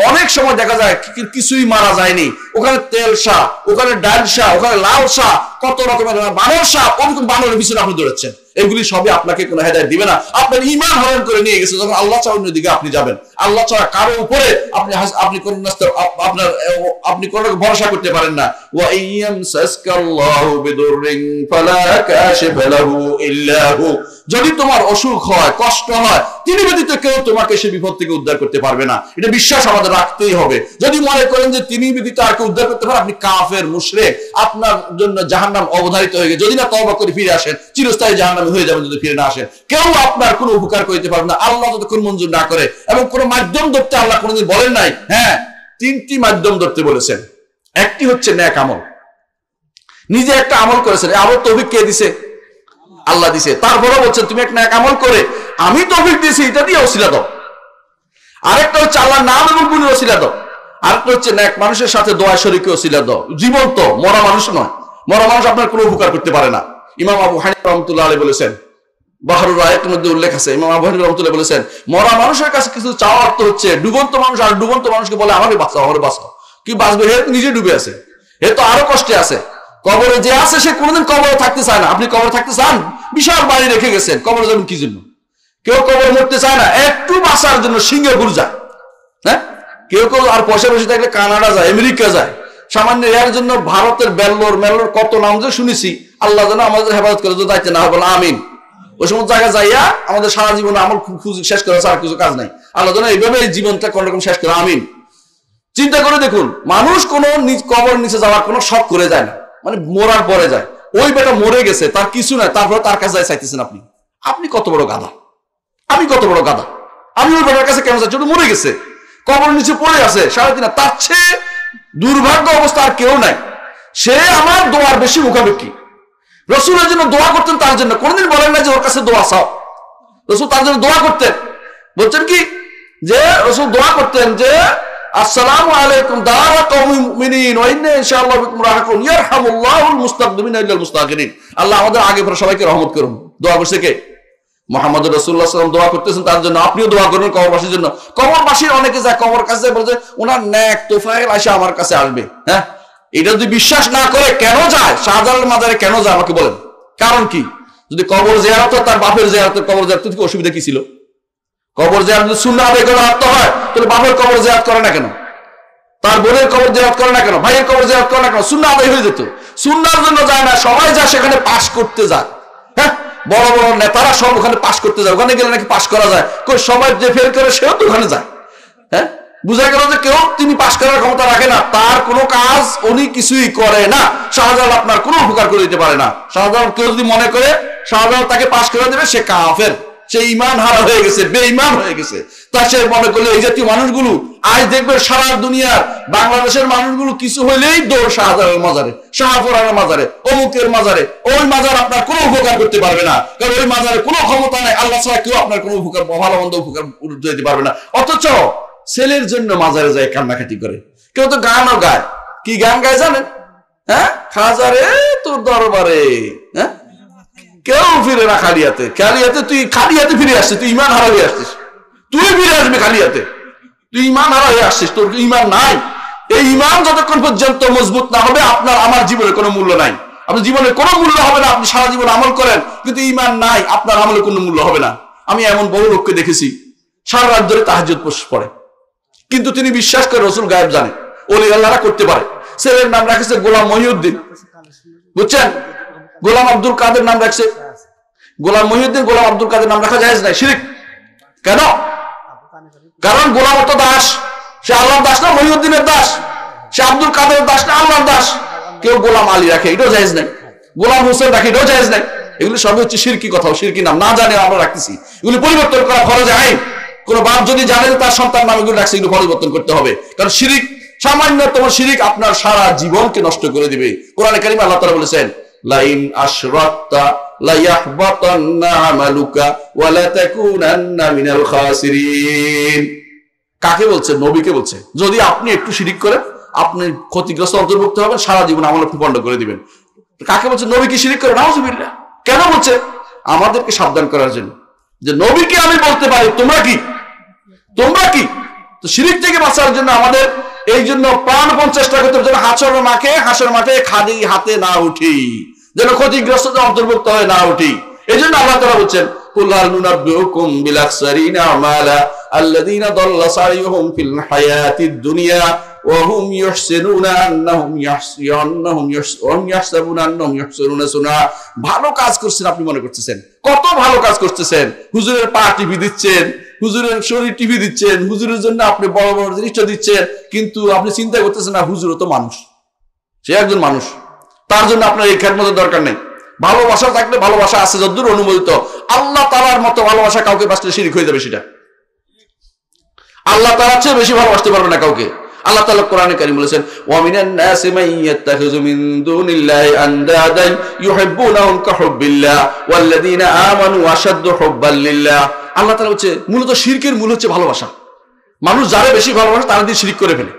অনেক সময় দেখা যায় কিছুই মারা যায়নি, ওখানে তেল শাহ, ওখানে ডাল শাহ, ওখানে লাল শাহ, কত রকমের বানর শাহ, ওরকম বানরের পিছনে আপনি দৌড়াচ্ছেন। এগুলি সবই আপনাকে কোনো হেদায়েত দিবে না, আপনার ঈমান হরণ করে নিয়ে গেছে। যখন আল্লাহ ছাড়া অন্যদিকে আপনি যাবেন, আল্লাহ ছাড়া কারো উপরে আপনি কোনো ভরসা করতে পারেন না। ওয়া ইয়ামসাসকাল্লাহু বিদুররিন ফালা কাশিফা লাহু ইল্লা হু, যদি তোমার অসুখ হয়, কষ্ট হয়, তিনি ব্যতীত কেউ তোমাকে সে বিপদ থেকে উদ্ধার করতে পারবে না। এটা বিশ্বাস আমাদের রাখতেই হবে। যদি মনে করেন যে তিনি ব্যতীত আর কেউ উদ্ধার করতে পারে, আপনি কাফের, মুশরিক, আপনার জন্য জাহান্নাম অবধারিত হয়ে গেছে। যদি না তওবা করে ফিরে আসেন, চিরস্থায়ী জাহান্নামী হয়ে যাবেন যদি ফিরে না আসেন। কেউ আপনার কোনো উপকার করতে পারবে না আল্লাহ যতক্ষণ মঞ্জুর না করে। এবং কোনো মাধ্যম ধরতে আল্লাহ কোনোদিন বলেন নাই। হ্যাঁ, তিনটি মাধ্যম ধরতে বলেছেন। একটি হচ্ছে নেক আমল, নিজে একটা আমল করেছেন, এই আমল তৌফিক কে দিছে? আল্লাহ দিছে। তারপরে বলছেন তুমি একটা নেক আমল করে আমি তৌফিক দিয়েছি, এটা দিয়ে ওসিলা দাও। আরেকটা হচ্ছে আল্লাহর নাম এবং গুণের ওসিলা দাও। আরেকটা হচ্ছে নেক মানুষের সাথে দোয়া শরীকে ওসিলা দাও। জীবন্ত, মরা মানুষ নয়। মরা মানুষ আপনার কোনো উপকার করতে পারে না। ইমাম আবু হানিফা রাহমাতুল্লাহ আলাইহি বলেছেন, বাহরুল রায়াতের মধ্যে উল্লেখ আছে, ইমাম আবু হানিফা রাহমাতুল্লাহ বলেছেন মরা মানুষের কাছে কিছু চাওয়ার অর্থ হচ্ছে ডুবন্ত মানুষ আর ডুবন্ত মানুষকে বলে আমাকে বাঁচাও, আমাকে বাঁচাও। কি বাঁচবে? হে নিজে ডুবে আছে, হে তো আরো কষ্টে আছে। কবরে যে আছে সে কোনোদিন কবরে থাকতে চায় না। আপনি কবরে থাকতে চান? বিশাল বাড়ি রেখে গেছেন, কবরে যাবেন কি জন্য? কেউ কবরে মরতে চায় না, একটু বাঁচার জন্য সিঙ্গাপুর যায়। হ্যাঁ, কেউ কেউ আর পয়সা বেশি থাকলে কানাডা যায়, আমেরিকা যায়। সামান্য এর জন্য ভারতের বেল্লোর মেল্লোর কত নাম যে শুনেছি। আল্লাহ যেন আমাদের হেফাজত করে, দায়িত্ব না বলে আমিন। ওই সমস্ত জায়গায় যাইয়া আমাদের সারা জীবনে আমল শেষ করা আর কিছু কাজ নাই। আল্লাহ যেন এইভাবে এই জীবনটা কোন রকম শেষ করে, আমিন। চিন্তা করে দেখুন, মানুষ কোন কবর নিচে যাওয়ার কোন শখ করে যায় না, মানে মরার পরে যায়। ওই বেটা মরে গেছে, তার কিছু নাই, তারপরে তার কাছে চাইতেছেন আপনি। আপনি কত বড় গাধা, আমি কত বড় গাধা, আমি ওই বেটার কাছে কেন চাচ্ছি? ওটা মরে গেছে, কবর নিচে পড়ে আছে সারাদিন। তার চেয়ে দুর্ভাগ্য অবস্থা আর কেউ নাই। সে আমার দোয়ার বেশি মুখাপেক্ষী। রসুলের জন্য দোয়া করতেন, তার জন্য কোনদিন বলেন না যে ওর কাছে দোয়া চাও। রসুল তার জন্য দোয়া করতেন। বলছেন কি যে রসুল দোয়া করতেন যে আসসালামু আলাইকুম দারা কওমিল মুমিনিন ওয়া ইন্না ইনশাআল্লাহ বিকুম লাহিকুন ইয়ারহামুল্লাহুল মুস্তাকদিমিনা ইল্লাল মুস্তাখিরিন। আল্লাহ আমাদের আগে পরে সবাইকে রহমত করুন। দোয়া করছে কে? মুহাম্মদ রাসূলুল্লাহ সাল্লাল্লাহু আলাইহি ওয়াসাল্লাম দোয়া করতেছেন তার জন্য। আপনিও দোয়া করুন কবরবাসীর জন্য। কবরবাসীর অনেকে যায় কবর কাছে, বলছে ওনার নেক তোফায়েল আসে আমার কাছে আসবে। হ্যাঁ, এটা যদি বিশ্বাস না করে কেন যায়? শাহজালাল মাজারে কেন যায় আমাকে বলেন, কারণ কি? যদি কবর জিয়ারত তার বাপের জিয়ারত, কবর জিয়ারত কি অসুবিধা কি ছিল? কবর জিয়ারত যদি সুন্নাহ আদায় করা হয়, তাহলে বাপের কবর জিয়ারত করে না কেন? তার বোনের কবর জিয়ারত করে না কেন? ভাইয়ের কবর জিয়ারত করে না কেন? সুন্নাহ আদায় হয়ে যেত। সুন্নাহর জন্য যায় না, সবাই যায় সেখানে পাস করতে যায়। হ্যাঁ, বড় বড় নেতারা সব ওখানে পাস করতে যায়। ওখানে গেলে নাকি পাস করা যায়? সবাই যে ফেল করে সেও তো ওখানে যায়। হ্যাঁ, বুঝা গেল যে কেউ তিনি পাশ করার ক্ষমতা রাখে না, তার কোনো কাজ উনি কিছুই করে না। শাহজালাল আপনার কোনো উপকার করে দিতে পারে না। শাহজালাল কেউ যদি মনে করে শাহজালাল তাকে পাশ করে দেবে, সে কাফের, সে ঈমান হারা হয়ে গেছে, বেঈমান হয়ে গেছে। তা সে মনে করলে এই জাতীয় মানুষগুলো আজ দেখবে সারা দুনিয়ার বাংলাদেশের মানুষগুলো কিছু হইলেই দৌড় শাহজালাল মাজারে, শাহপুরানের মাজারে, অমুকের মাজারে। ওই মাজার আপনার কোনো উপকার করতে পারবে না, কারণ ওই মাজারে কোনো ক্ষমতা নাই। আল্লাহ ছাড়া কেউ আপনার কোনো উপকার, ভালো মন্দ উপকার দিতে পারবে না। অথচ ছেলের জন্য মাজারে যায় কান্নাকাটি করে। কেউ তো গানও গায়। কি গান গায় জানেন? হ্যাঁ, খাজারে তোর দরবারে, হ্যাঁ, কেউ ফিরে না খালিয়াতে। খালিয়াতে তুই খালিয়াতে ফিরে আসছিস, তুই ইমান হারা হয়ে আসছিস। তুই ফিরে আসবি খালিয়াতে, তুই ইমান হারা হয়ে আসছিস, তোর ইমান নাই। এই ইমান যতক্ষণ পর্যন্ত মজবুত না হবে, আপনার আমার জীবনের কোনো মূল্য নাই। আপনার জীবনের কোনো মূল্য হবে না। আপনি সারা জীবন আমল করেন, কিন্তু ইমান নাই, আপনার আমলের কোনো মূল্য হবে না। আমি এমন বহু লোককে দেখেছি সারা রাত ধরে তাহাজ্জুদ পড়ে, কিন্তু তিনি বিশ্বাস করে রসুল গায়েব জানে, ওলি আল্লাহরা করতে পারে। ছেলের নাম রাখছে গোলাম মহিউদ্দিন, বুঝছেন? গোলাম আব্দুল কাদের নাম রাখছে। গোলাম মহিউদ্দিন, গোলাম আব্দুল কাদের নাম রাখা জায়েজ নাই, শিরক। কেন? কারণ গোলাম তো দাস, সে আল্লাহর দাস না মহিউদ্দিনের দাস, সে আব্দুল কাদের দাস না আল্লাহর দাস। কেউ গোলাম আলী রাখে, এটাও জায়েজ নাই। গোলাম হোসেন রাখে, এটাও জায়েজ নাই। এগুলি সবই হচ্ছে শিরকি কথা, শিরকি নাম, না জানে আমরা রাখতেছি। এগুলি পরিবর্তন করা ফরজ আইন। কোন বাপ যদি জানে তার সন্তান নাম এগুলো রাখছে, এগুলো পরিবর্তন করতে হবে। কারণ শিরিক, সামান্যতম শিরিক আপনার সারা জীবনকে নষ্ট করে দিবে। কোরআনে কারিমে আল্লাহ তাআলা বলেছেন, লাইন আশরাকতা লায়াহবাতান্না আমালুকা ওয়া লাতাকুনান্না মিনাল খাসিরিন। কাকে বলছে? নবীকে বলছে। যদি আপনি একটু শিরিক করেন, আপনি ক্ষতিগ্রস্ত অন্তর্ভুক্ত হবেন, সারা জীবন আমল আপনি পণ্ড করে দিবেন। কাকে বলছে? নবীকে শিরিক করে? নাউযুবিল্লাহ। কেন বলছে? আমাদেরকে সাবধান করার জন্য, যে নবীকে আমি বলতে পারি তোমরা কি, তোমরা কি। তো শিরিক থেকে বাঁচার জন্য আমাদের এই জন্য প্রাণপণ চেষ্টা করতে হবে, যেন হাসর মাঠে খালি হাতে না উঠি, যেন ক্ষতিগ্রস্ত অন্তর্ভুক্ত হয়ে না উঠি। এই জন্য আল্লাহ তাআলা বলছেন, কুল হাল নুনাব্বিউকুম বিল আখসারিনা আমালা আল্লাযীনা দাল্লা সাইয়ুহুম ফিল হায়াতিদ দুনিয়া ওয়া হুম ইয়াহসানুনা আন্নাহুম ইয়াহসানুনা সুনা। ভালো কাজ করছেন আপনি মনে করতেছেন, কত ভালো কাজ করতেছেন। হুজুরের পা টিভি দিচ্ছেন, হুজুরের শরীর টিভি দিচ্ছেন, হুজুরের জন্য আপনি বড় বড় জিনিসটা দিচ্ছেন, কিন্তু আপনি চিন্তা করতেছেন না হুজুরও তো মানুষ, সে একজন মানুষ, তার জন্য আপনার এই খেদমতের দরকার নেই। ভালোবাসা থাকলে, ভালোবাসা আছে যতদূর অনুমোদিত, আল্লাহ তাআলার মতো ভালোবাসা কাউকে বাসলে শিরক হয়ে যাবে। সেটা আল্লাহ তাআলার চেয়ে বেশি ভালোবাসতে পারবে না কাউকে। আল্লাহ তাআলা কোরআনে কারীম বলেছেন, ওয়া মিনান নাসি মান ইয়াত্তাখিযু মিন দুনিল্লাহি আনদাদান ইউহিব্বুনাহুম কাহুব্বিল্লাহ ওয়াল্লাযীনা আমানু আশাদ্দু হুব্বাল লিল্লাহ। আল্লাহ তাআলা বলেছে মূলত শিরকের মূল হচ্ছে ভালোবাসা। মানুষ যারা বেশি ভালোবাসে তারা দিয়ে শিরক করে ফেলে।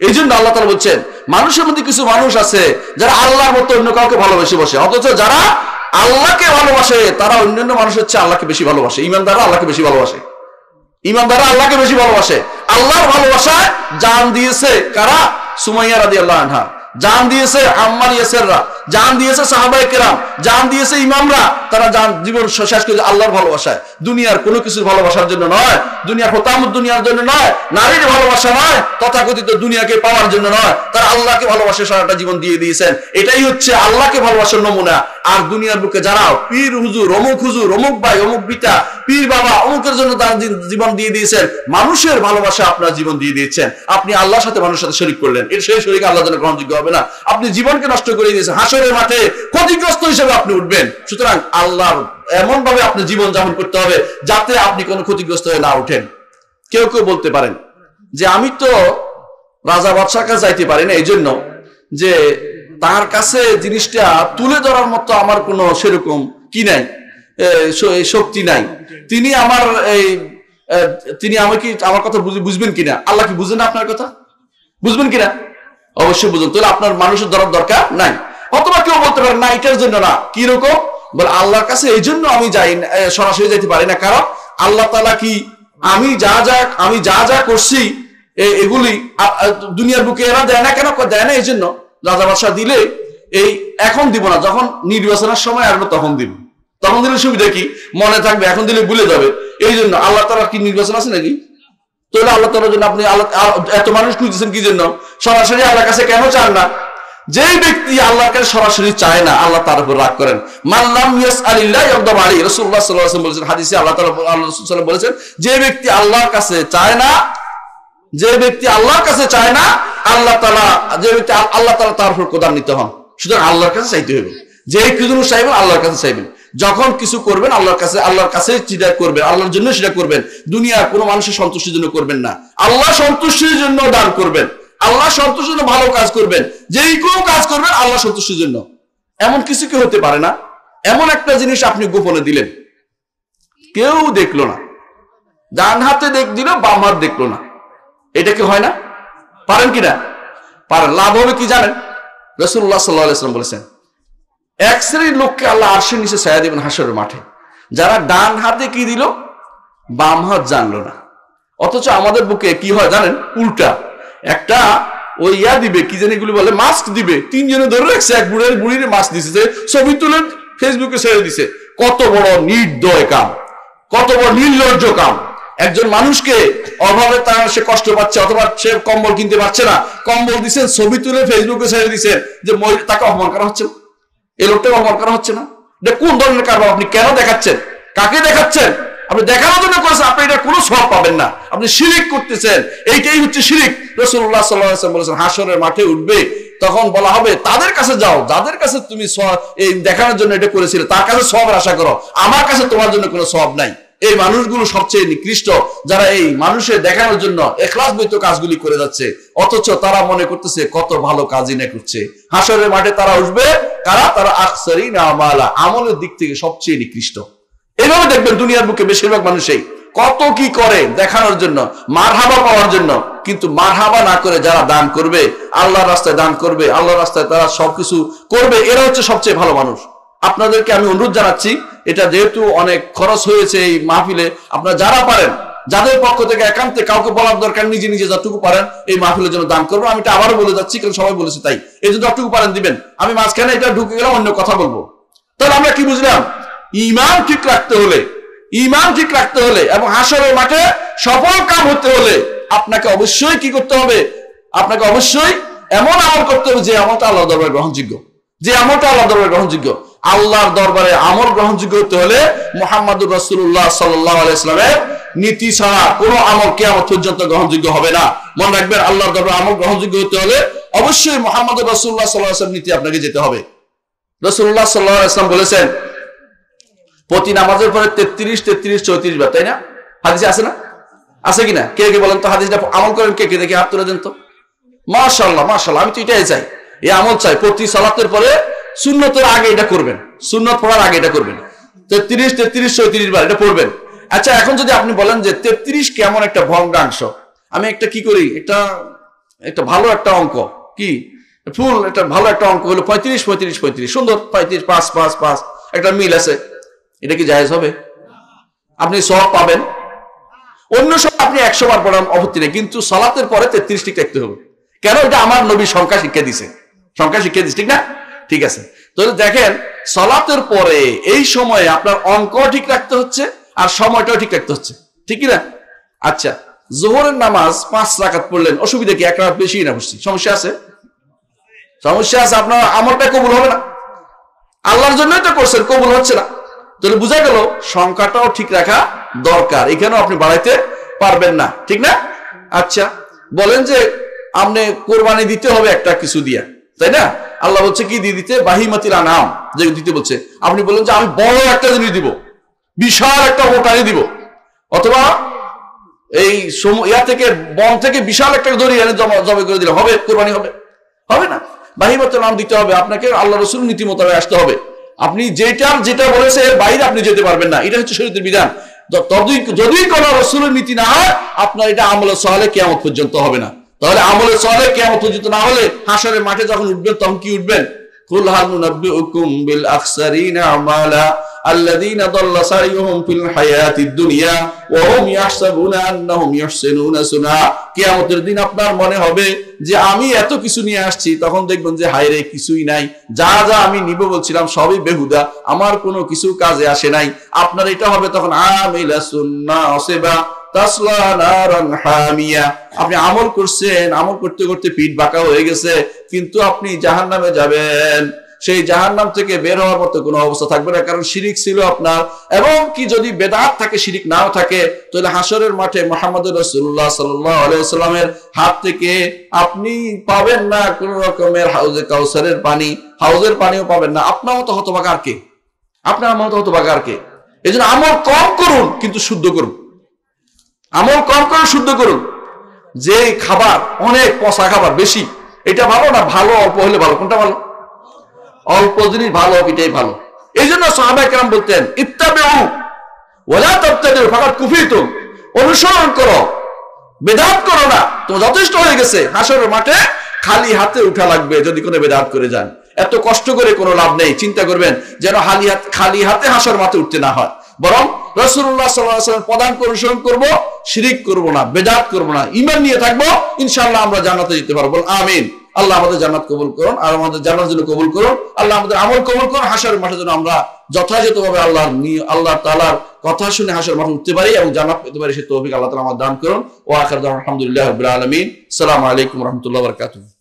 এই জন্য আল্লাহ তাআলা বলছেন, মানুষের মধ্যে কিছু মানুষ আছে যারা আল্লাহর মতো অন্য কাউকে ভালোবেসে বসে, অথচ যারা আল্লাহকে ভালোবাসে তারা অন্যান্য মানুষের চেয়ে আল্লাহকে বেশি ভালোবাসে। ঈমানদাররা আল্লাহকে বেশি ভালোবাসে, ঈমানদাররা আল্লাহকে বেশি ভালোবাসে। আল্লাহর ভালোবাসায় জান দিয়েছে কারা? সুমাইয়া রাদিয়াল্লাহু আনহা, জান দিয়েছে আম্মার ইয়াসিররা, জান দিয়েছে সাহাবায়ে কেরাম, জান দিয়েছে ইমামরা, তারা জান জীবন শেষ করেছে আল্লাহর ভালোবাসায়, দুনিয়ার কোনো কিছুর ভালোবাসার জন্য নয়, দুনিয়ার হতামত দুনিয়ার জন্য নয়, নারীর ভালোবাসা নয়, তথাকথিত দুনিয়াকে পাওয়ার জন্য নয়, তারা আল্লাহকে ভালোবাসে সারাটা জীবন দিয়ে দিয়েছেন। এটাই হচ্ছে আল্লাহকে ভালোবাসার নমুনা। আর দুনিয়ার বুকে যারা পীর হুজুর, অমুক ভাই, অমুক পিতা, পীর বাবা, অমুকের জন্য তার জীবন দিয়ে দিয়েছেন, মানুষের ভালোবাসা আপনার জীবন দিয়ে দিয়েছেন, আপনি আল্লাহর সাথে মানুষের সাথে শরীক করলেন, এর সেই শরীক আল্লাহর জন্য গ্রহণযোগ্য হবে না। আপনি জীবনকে নষ্ট করে দিয়েছেন, হাসরের মাঠে ক্ষতিগ্রস্ত হিসেবে আপনি উঠবেন। সুতরাং আল্লাহর এমন ভাবে আপনি জীবন যাপন করতে হবে যাতে আপনি কোনো ক্ষতিগ্রস্ত হয়ে না উঠেন। কেউ কেউ বলতে পারেন যে আমি তো রাজা বাদশার কাছে যাইতে পারি না, এই জন্য যে তার কাছে জিনিসটা তুলে ধরার মতো আমার কোনো সেরকম কি নাই, শক্তি নাই, তিনি আমার তিনি আমাকে আমার কথা বুঝবেন কিনা। আল্লাহ কি বুঝেন আপনার কথা? বুঝবেন কিনা? অবশ্যই বুঝুন, তাহলে আপনার মানুষের ধরার দরকার নাই। অথবা কেউ বলতে পারেন না এটার জন্য না, কি রকম বলে আল্লাহর কাছে এই জন্য আমি যাই সরাসরি যাইতে পারি না, কারণ আল্লাহ তাআলা কি আমি যা যা করছি এগুলি দুনিয়ার বুকে এরা দেয় না, কেন দেয় না? এই জন্য রাজা বাদশাহ দিলে এই এখন দিব না, যখন নির্বাচনের সময় আসবে তখন দিব, তখন দিলে সুবিধা কি মনে থাকবে, এখন দিলে ভুলে যাবে। এই জন্য আল্লাহ তাআলার কি নির্বাচন আছে নাকি? তাহলে আল্লাহ তাআলার জন্য আপনি এত মানুষ খুঁজছেন কি জন্য? সরাসরি আল্লাহর কাছে কেন চান না? যেই ব্যক্তি আল্লাহর কাছে সরাসরি চায় না, আল্লাহ তার উপর রাগ করেন। মাল্লাম ইয়াসআলিল্লাহ ইয়াগদাব আলাইহি, রাসূলুল্লাহ সাল্লাল্লাহু আলাইহি ওয়াসাল্লাম বলেছেন, হাদিসে আল্লাহ রাসূল সাল্লাল্লাহু আলাইহি বলেছেন, যে ব্যক্তি আল্লাহর কাছে চায় না, যে ব্যক্তি আল্লাহর কাছে চায় না, আল্লাহ তাআলা তার উপর ক্রোধান্বিত হন। সুতরাং আল্লাহর কাছে চাইতে হবে, যে কিছু চাইবেন আল্লাহর কাছে চাইবেন, যখন কিছু করবেন আল্লাহর কাছে সেটা করবেন, আল্লাহর জন্য সেটা করবেন, দুনিয়ার কোনো মানুষের সন্তুষ্টির জন্য করবেন না, আল্লাহ সন্তুষ্টির জন্য দান করবেন, আল্লাহ সন্তুষ্টির জন্য ভালো কাজ করবেন, যেই কোনো কাজ করবেন আল্লাহ সন্তুষ্টির জন্য। এমন কিছু কি হতে পারে না? এমন একটা জিনিস আপনি গোপনে দিলেন, কেউ দেখলো না, ডান হাতে দিল, বাম হাত দেখলো না, এটা কি হয় না? পারেন কিনা? পারেন। লাভ হবে কি জানেন? রাসূলুল্লাহ সাল্লাল্লাহু আলাইহি ওয়াসাল্লাম বলেছেন, এক শ্রেণীর লোককে আল্লাহ আরশের নিচে ছায়া দিবেন হাসরের মাঠে, যারা ডান হাতে কি দিল, বাম হাত জানলো না। অথচ আমাদের বুকে কি হয় জানেন? উল্টা, একটা ওই দিবে, কি জানি এগুলি বলে, মাস্ক দিবে, তিনজনে ধরে রাখছে, এক বুড়ির মাস্ক দিছে, ছবি তুলে ফেসবুকে ছেড়ে দিছে। কত বড় নির্দয় কাম, কত বড় নির্লজ্জ কাম। একজন মানুষকে অভাবে সে কষ্ট পাচ্ছে, অথবা সে কম্বল কিনতে পারছে না, কম্বল দিচ্ছেন, ছবি তুলে ফেসবুকে ছেড়ে দিচ্ছেন, যে তাকে অপমান করা হচ্ছে না, এই লোকটাকে অপমান করা হচ্ছে না। এটা কোন ধরনের কারবার? আপনি কেন দেখাচ্ছেন? কাকে দেখাচ্ছেন? আপনি দেখানোর জন্য করেছেন, আপনি এটা কোনো সওয়াব পাবেন না, আপনি শিরিক করতেছেন। এইটাই হচ্ছে শিরিক। রাসূলুল্লাহ সাল্লাল্লাহু আলাইহি ওয়াসাল্লাম বলেছেন, হাসরের মাঠে উঠবে, তখন বলা হবে তাদের কাছে যাও, যাদের কাছে তুমি এই দেখানোর জন্য এটা করেছিলে, তার কাছে সওয়াবের আশা করো, আমার কাছে তোমার জন্য কোনো সওয়াব নাই। এই মানুষগুলো সবচেয়ে নিকৃষ্ট, যারা এই মানুষের দেখানোর জন্য ইখলাসবহিত কাজগুলি করে যাচ্ছে, অথচ তারা মনে করতেছে কত ভালো কাজই না করছে। হাসরের মাঠে তারা উঠবে কারা? তারা আকসারিনা আমালা, আমলের দিক থেকে সবচেয়ে নিকৃষ্ট। এইভাবে দেখবেন দুনিয়ার বুকে বেশিরভাগ মানুষই কত কি করে দেখানোর জন্য, মারহাবা পাওয়ার জন্য। কিন্তু মারহাবা না করে যারা দান করবে, আল্লাহর রাস্তায় দান করবে, আল্লাহর রাস্তায় তারা সবকিছু করবে, এরা হচ্ছে সবচেয়ে ভালো মানুষ। আপনাদেরকে আমি অনুরোধ জানাচ্ছি, এটা যেহেতু অনেক খরচ হয়েছে এই মাহফিলে, আপনারা যারা পারেন, যাদের পক্ষ থেকে একান্তে কাউকে বলার দরকার, নিজে নিজে যতটুকু পারেন এই মাহফিলের জন্য দান করবো। আমি এটা আবারও বলে যাচ্ছি, কারণ সবাই বলেছে তাই, এই জন্য যতটুকু পারেন দিবেন। আমি মাঝখানে এটা ঢুকে গেলাম, অন্য কথা বলবো। তাহলে আমরা কি বুঝলাম? ঈমান ঠিক রাখতে হলে এবং হাসরের মাঠে সফল কাম হতে হলে আপনাকে অবশ্যই কি করতে হবে? আপনাকে অবশ্যই এমন আমল করতে হবে যে আমলটা আল্লাহর দরবারে গ্রহণযোগ্য, যে আমলটা আল্লাহর দরবারে গ্রহণযোগ্য। আল্লাহর দরবারে আমল গ্রহণযোগ্য হতে হলে মুহাম্মদুর রাসূলুল্লাহ সাল্লাল্লাহু আলাইহি ওয়াসাল্লামের নীতি ছাড়া কোনো আমল কিয়ামত পর্যন্ত গ্রহণযোগ্য হবে না। মনে রাখবেন, আল্লাহর দরবারে আমল গ্রহণযোগ্য হতে হলে অবশ্যই মুহাম্মদুর রাসূলুল্লাহ সাল্লাল্লাহু আলাইহি ওয়াসাল্লাম নীতি আপনাকে যেতে হবে। রাসূলুল্লাহ সাল্লাল্লাহু আলাইহি ওয়াসাল্লাম বলেছেন, প্রতি নামাজের পরে 33, 34 বার, তাই না? হাদিসে আছে না? আছে কিনা? কে কে বলেন তো হাদিসটা আমল করেন, কে কে দেখি হাত তুলে দেন তো। মাশাআল্লাহ মাশাআল্লাহ, আমি তো এটাই চাই, এই আমল চাই। প্রতি সালাতের পরে সুন্নতের আগে এটা করবেন, সুন্নত পড়ার আগে এটা করবেন, 33, 34 বার এটা পড়বেন। আচ্ছা, এখন যদি আপনি বলেন যে 33 কেমন একটা ভগ্নাংশ, আমি একটা কি করি, একটা ভালো একটা অঙ্ক, কি ফুল একটা ভালো একটা অঙ্ক হলো 35, 35, 35, সুন্দর 35, 5, 5, 5, একটা মিল আছে, এটা কি জায়েজ হবে? আপনি সওয়াব পাবেন। অন্য সব আপনি 100 বার পড়ান, আপত্তি নেই, কিন্তু সালাতের পরে 33 ঠিক রাখতে হবে। কেন? এটা আমার নবী সংখ্যা শিক্ষা দিছে, ঠিক না? ঠিক আছে। তাহলে দেখেন সালাতের পরে এই সময়ে আপনার অঙ্ক ঠিক রাখতে হচ্ছে আর সময়টাও ঠিক রাখতে হচ্ছে, ঠিক না? আচ্ছা, জোহরের নামাজ 5 রাকাত পড়লেন, অসুবিধা কি? 1 রাকাত বেশি না পড়ছি, সমস্যা আছে? সমস্যা আছে, আপনার আমলটা কবুল হবে না। আল্লাহর জন্যই তো করছেন, কবুল হচ্ছে না। তাহলে বোঝা গেল সংখ্যাটাও ঠিক রাখা দরকার, এখানেও আপনি বাড়াইতে পারবেন না, ঠিক না? আচ্ছা, বলেন যে আপনি কোরবানি দিতে হবে একটা কিছু দিয়া, তাই না? আল্লাহ বলছে কি দিয়ে দিতে? বাহিমাতিল আনাম, যে দিতে বলছে। আপনি বলেন যে আমি বড় একটা জিনিস দিব, বিশাল একটা মোটারি দিব, অথবা এই ইয়া থেকে বন থেকে বিশাল একটা দড়ি এনে জবে করে দিলে হবে? কোরবানি হবে? হবে না। বাহিমাতুল আনাম দিতে হবে, আপনাকে আল্লাহ রাসূল নীতি মোতাবেক আসতে হবে। আপনি যেটা বলেছে এর বাইরে আপনি যেতে পারবেন না, এটা হচ্ছে শরীয়তের বিধান। যদি কোনো রাসূলের নীতি না হয়, আপনার এটা আমলে সালেহ কিয়ামত পর্যন্ত হবে না। তাহলে আমলে সালেহ কিয়ামত পর্যন্ত না হলে হাশরের মাঠে যখন উঠবেন তখন কি উঠবেন? কুল হাল নুনাব্বিউকুম বিল আখসারিনা আমালা আল্লাযীনা দাল্লা সাইয়ুহুম ফিল হায়াতিদ দুনিয়া ওয়া হুম ইয়াহসাবুনা আন্নাহুম ইহসিনুনা সুনা। কিয়ামতের দিন আপনার মনে হবে যে আমি এত কিছু নিয়ে আসছি, তখন দেখবেন যে হায় রে, কিছুই নাই, যা যা আমি নিব বলছিলাম সবই বেহুদা, আমার কোনো কিছু কাজে আসে নাই। আপনার এটা হবে তখন আমিলাসুন নাসিবা তাসলা নারান হামিয়া। আপনি আমল করছেন, আমল করতে করতে পিঠ বাঁকা হয়ে গেছে, কিন্তু আপনি জাহান্নামে যাবেন। সেই জাহান্নাম থেকে বের হওয়ার মতো কোনো অবস্থা থাকবে না, কারণ শিরিক ছিল আপনার। এবং কি যদি বেদাত থাকে, শিরিক নাও থাকে, তাহলে হাশরের মাঠে মুহাম্মদুর রাসূলুল্লাহ সাল্লাল্লাহু আলাইহি ওয়াসাল্লামের হাত থেকে আপনি পাবেন না কোন রকমের হাউজে কাউসারের পানি, হাউজের পানিও পাবেন না। আপনার মতো হতভাগা আর কে? আপনার মতো হতভাগা আর কে? এজন্য আমল কম করুন, কিন্তু শুদ্ধ করুন। আমল কম করে শুদ্ধ করুন। যে খাবার অনেক পচা খাবার বেশি, এটা ভালো না? ভালো অল্প হলে ভালো। কোনটা ভালো? অল্প জিনিস ভালো, এটাই ভালো। এই জন্য সাহাবায়ে কেরাম বলতেন ইত্তাবিউ ওয়ালা তাবতাদিউ ফাকাদ কুফিতুম, অনুসরণ করো, বেদাত করো না, তো যথেষ্ট হয়ে গেছে। হাশরের মাঠে খালি হাতে উঠা লাগবে যদি কোনো বেদাত করে যান। এত কষ্ট করে কোনো লাভ নেই। চিন্তা করবেন যেন খালি হাতে হাশর মাঠে উঠতে না হয়, বরং রাসূলুল্লাহ সাল্লাল্লাহু আলাইহি ওয়াসাল্লাম পদাঙ্ক অনুসরণ করব, শিরিক করব না, বেদাত করব না, ঈমান নিয়ে থাকবো, ইনশাআল্লাহ আমরা জান্নাতে যেতে পারবো। আমিন। আল্লাহ আমাদের জান্নাত কবুল করুন, আর আমাদের জান্নাতের জন্য কবুল করুন। আল্লাহ আমাদের আমল কবুল করুন। হাশরের মাঠে যেন আমরা যথাযথভাবে আল্লাহ তাআলার কথা শুনে হাশরের মাঠে উঠতে পারি এবং জান্নাত পেতে পারি, সে তৌফিক আল্লাহ তাআলা আমাদের দান করুন। ওয়া আখিরু দাওয়ানা আলহামদুলিল্লাহি রাব্বিল আলামিন। আসসালামু আলাইকুম ওয়া রাহমাতুল্লাহি ওয়া বারাকাতুহু।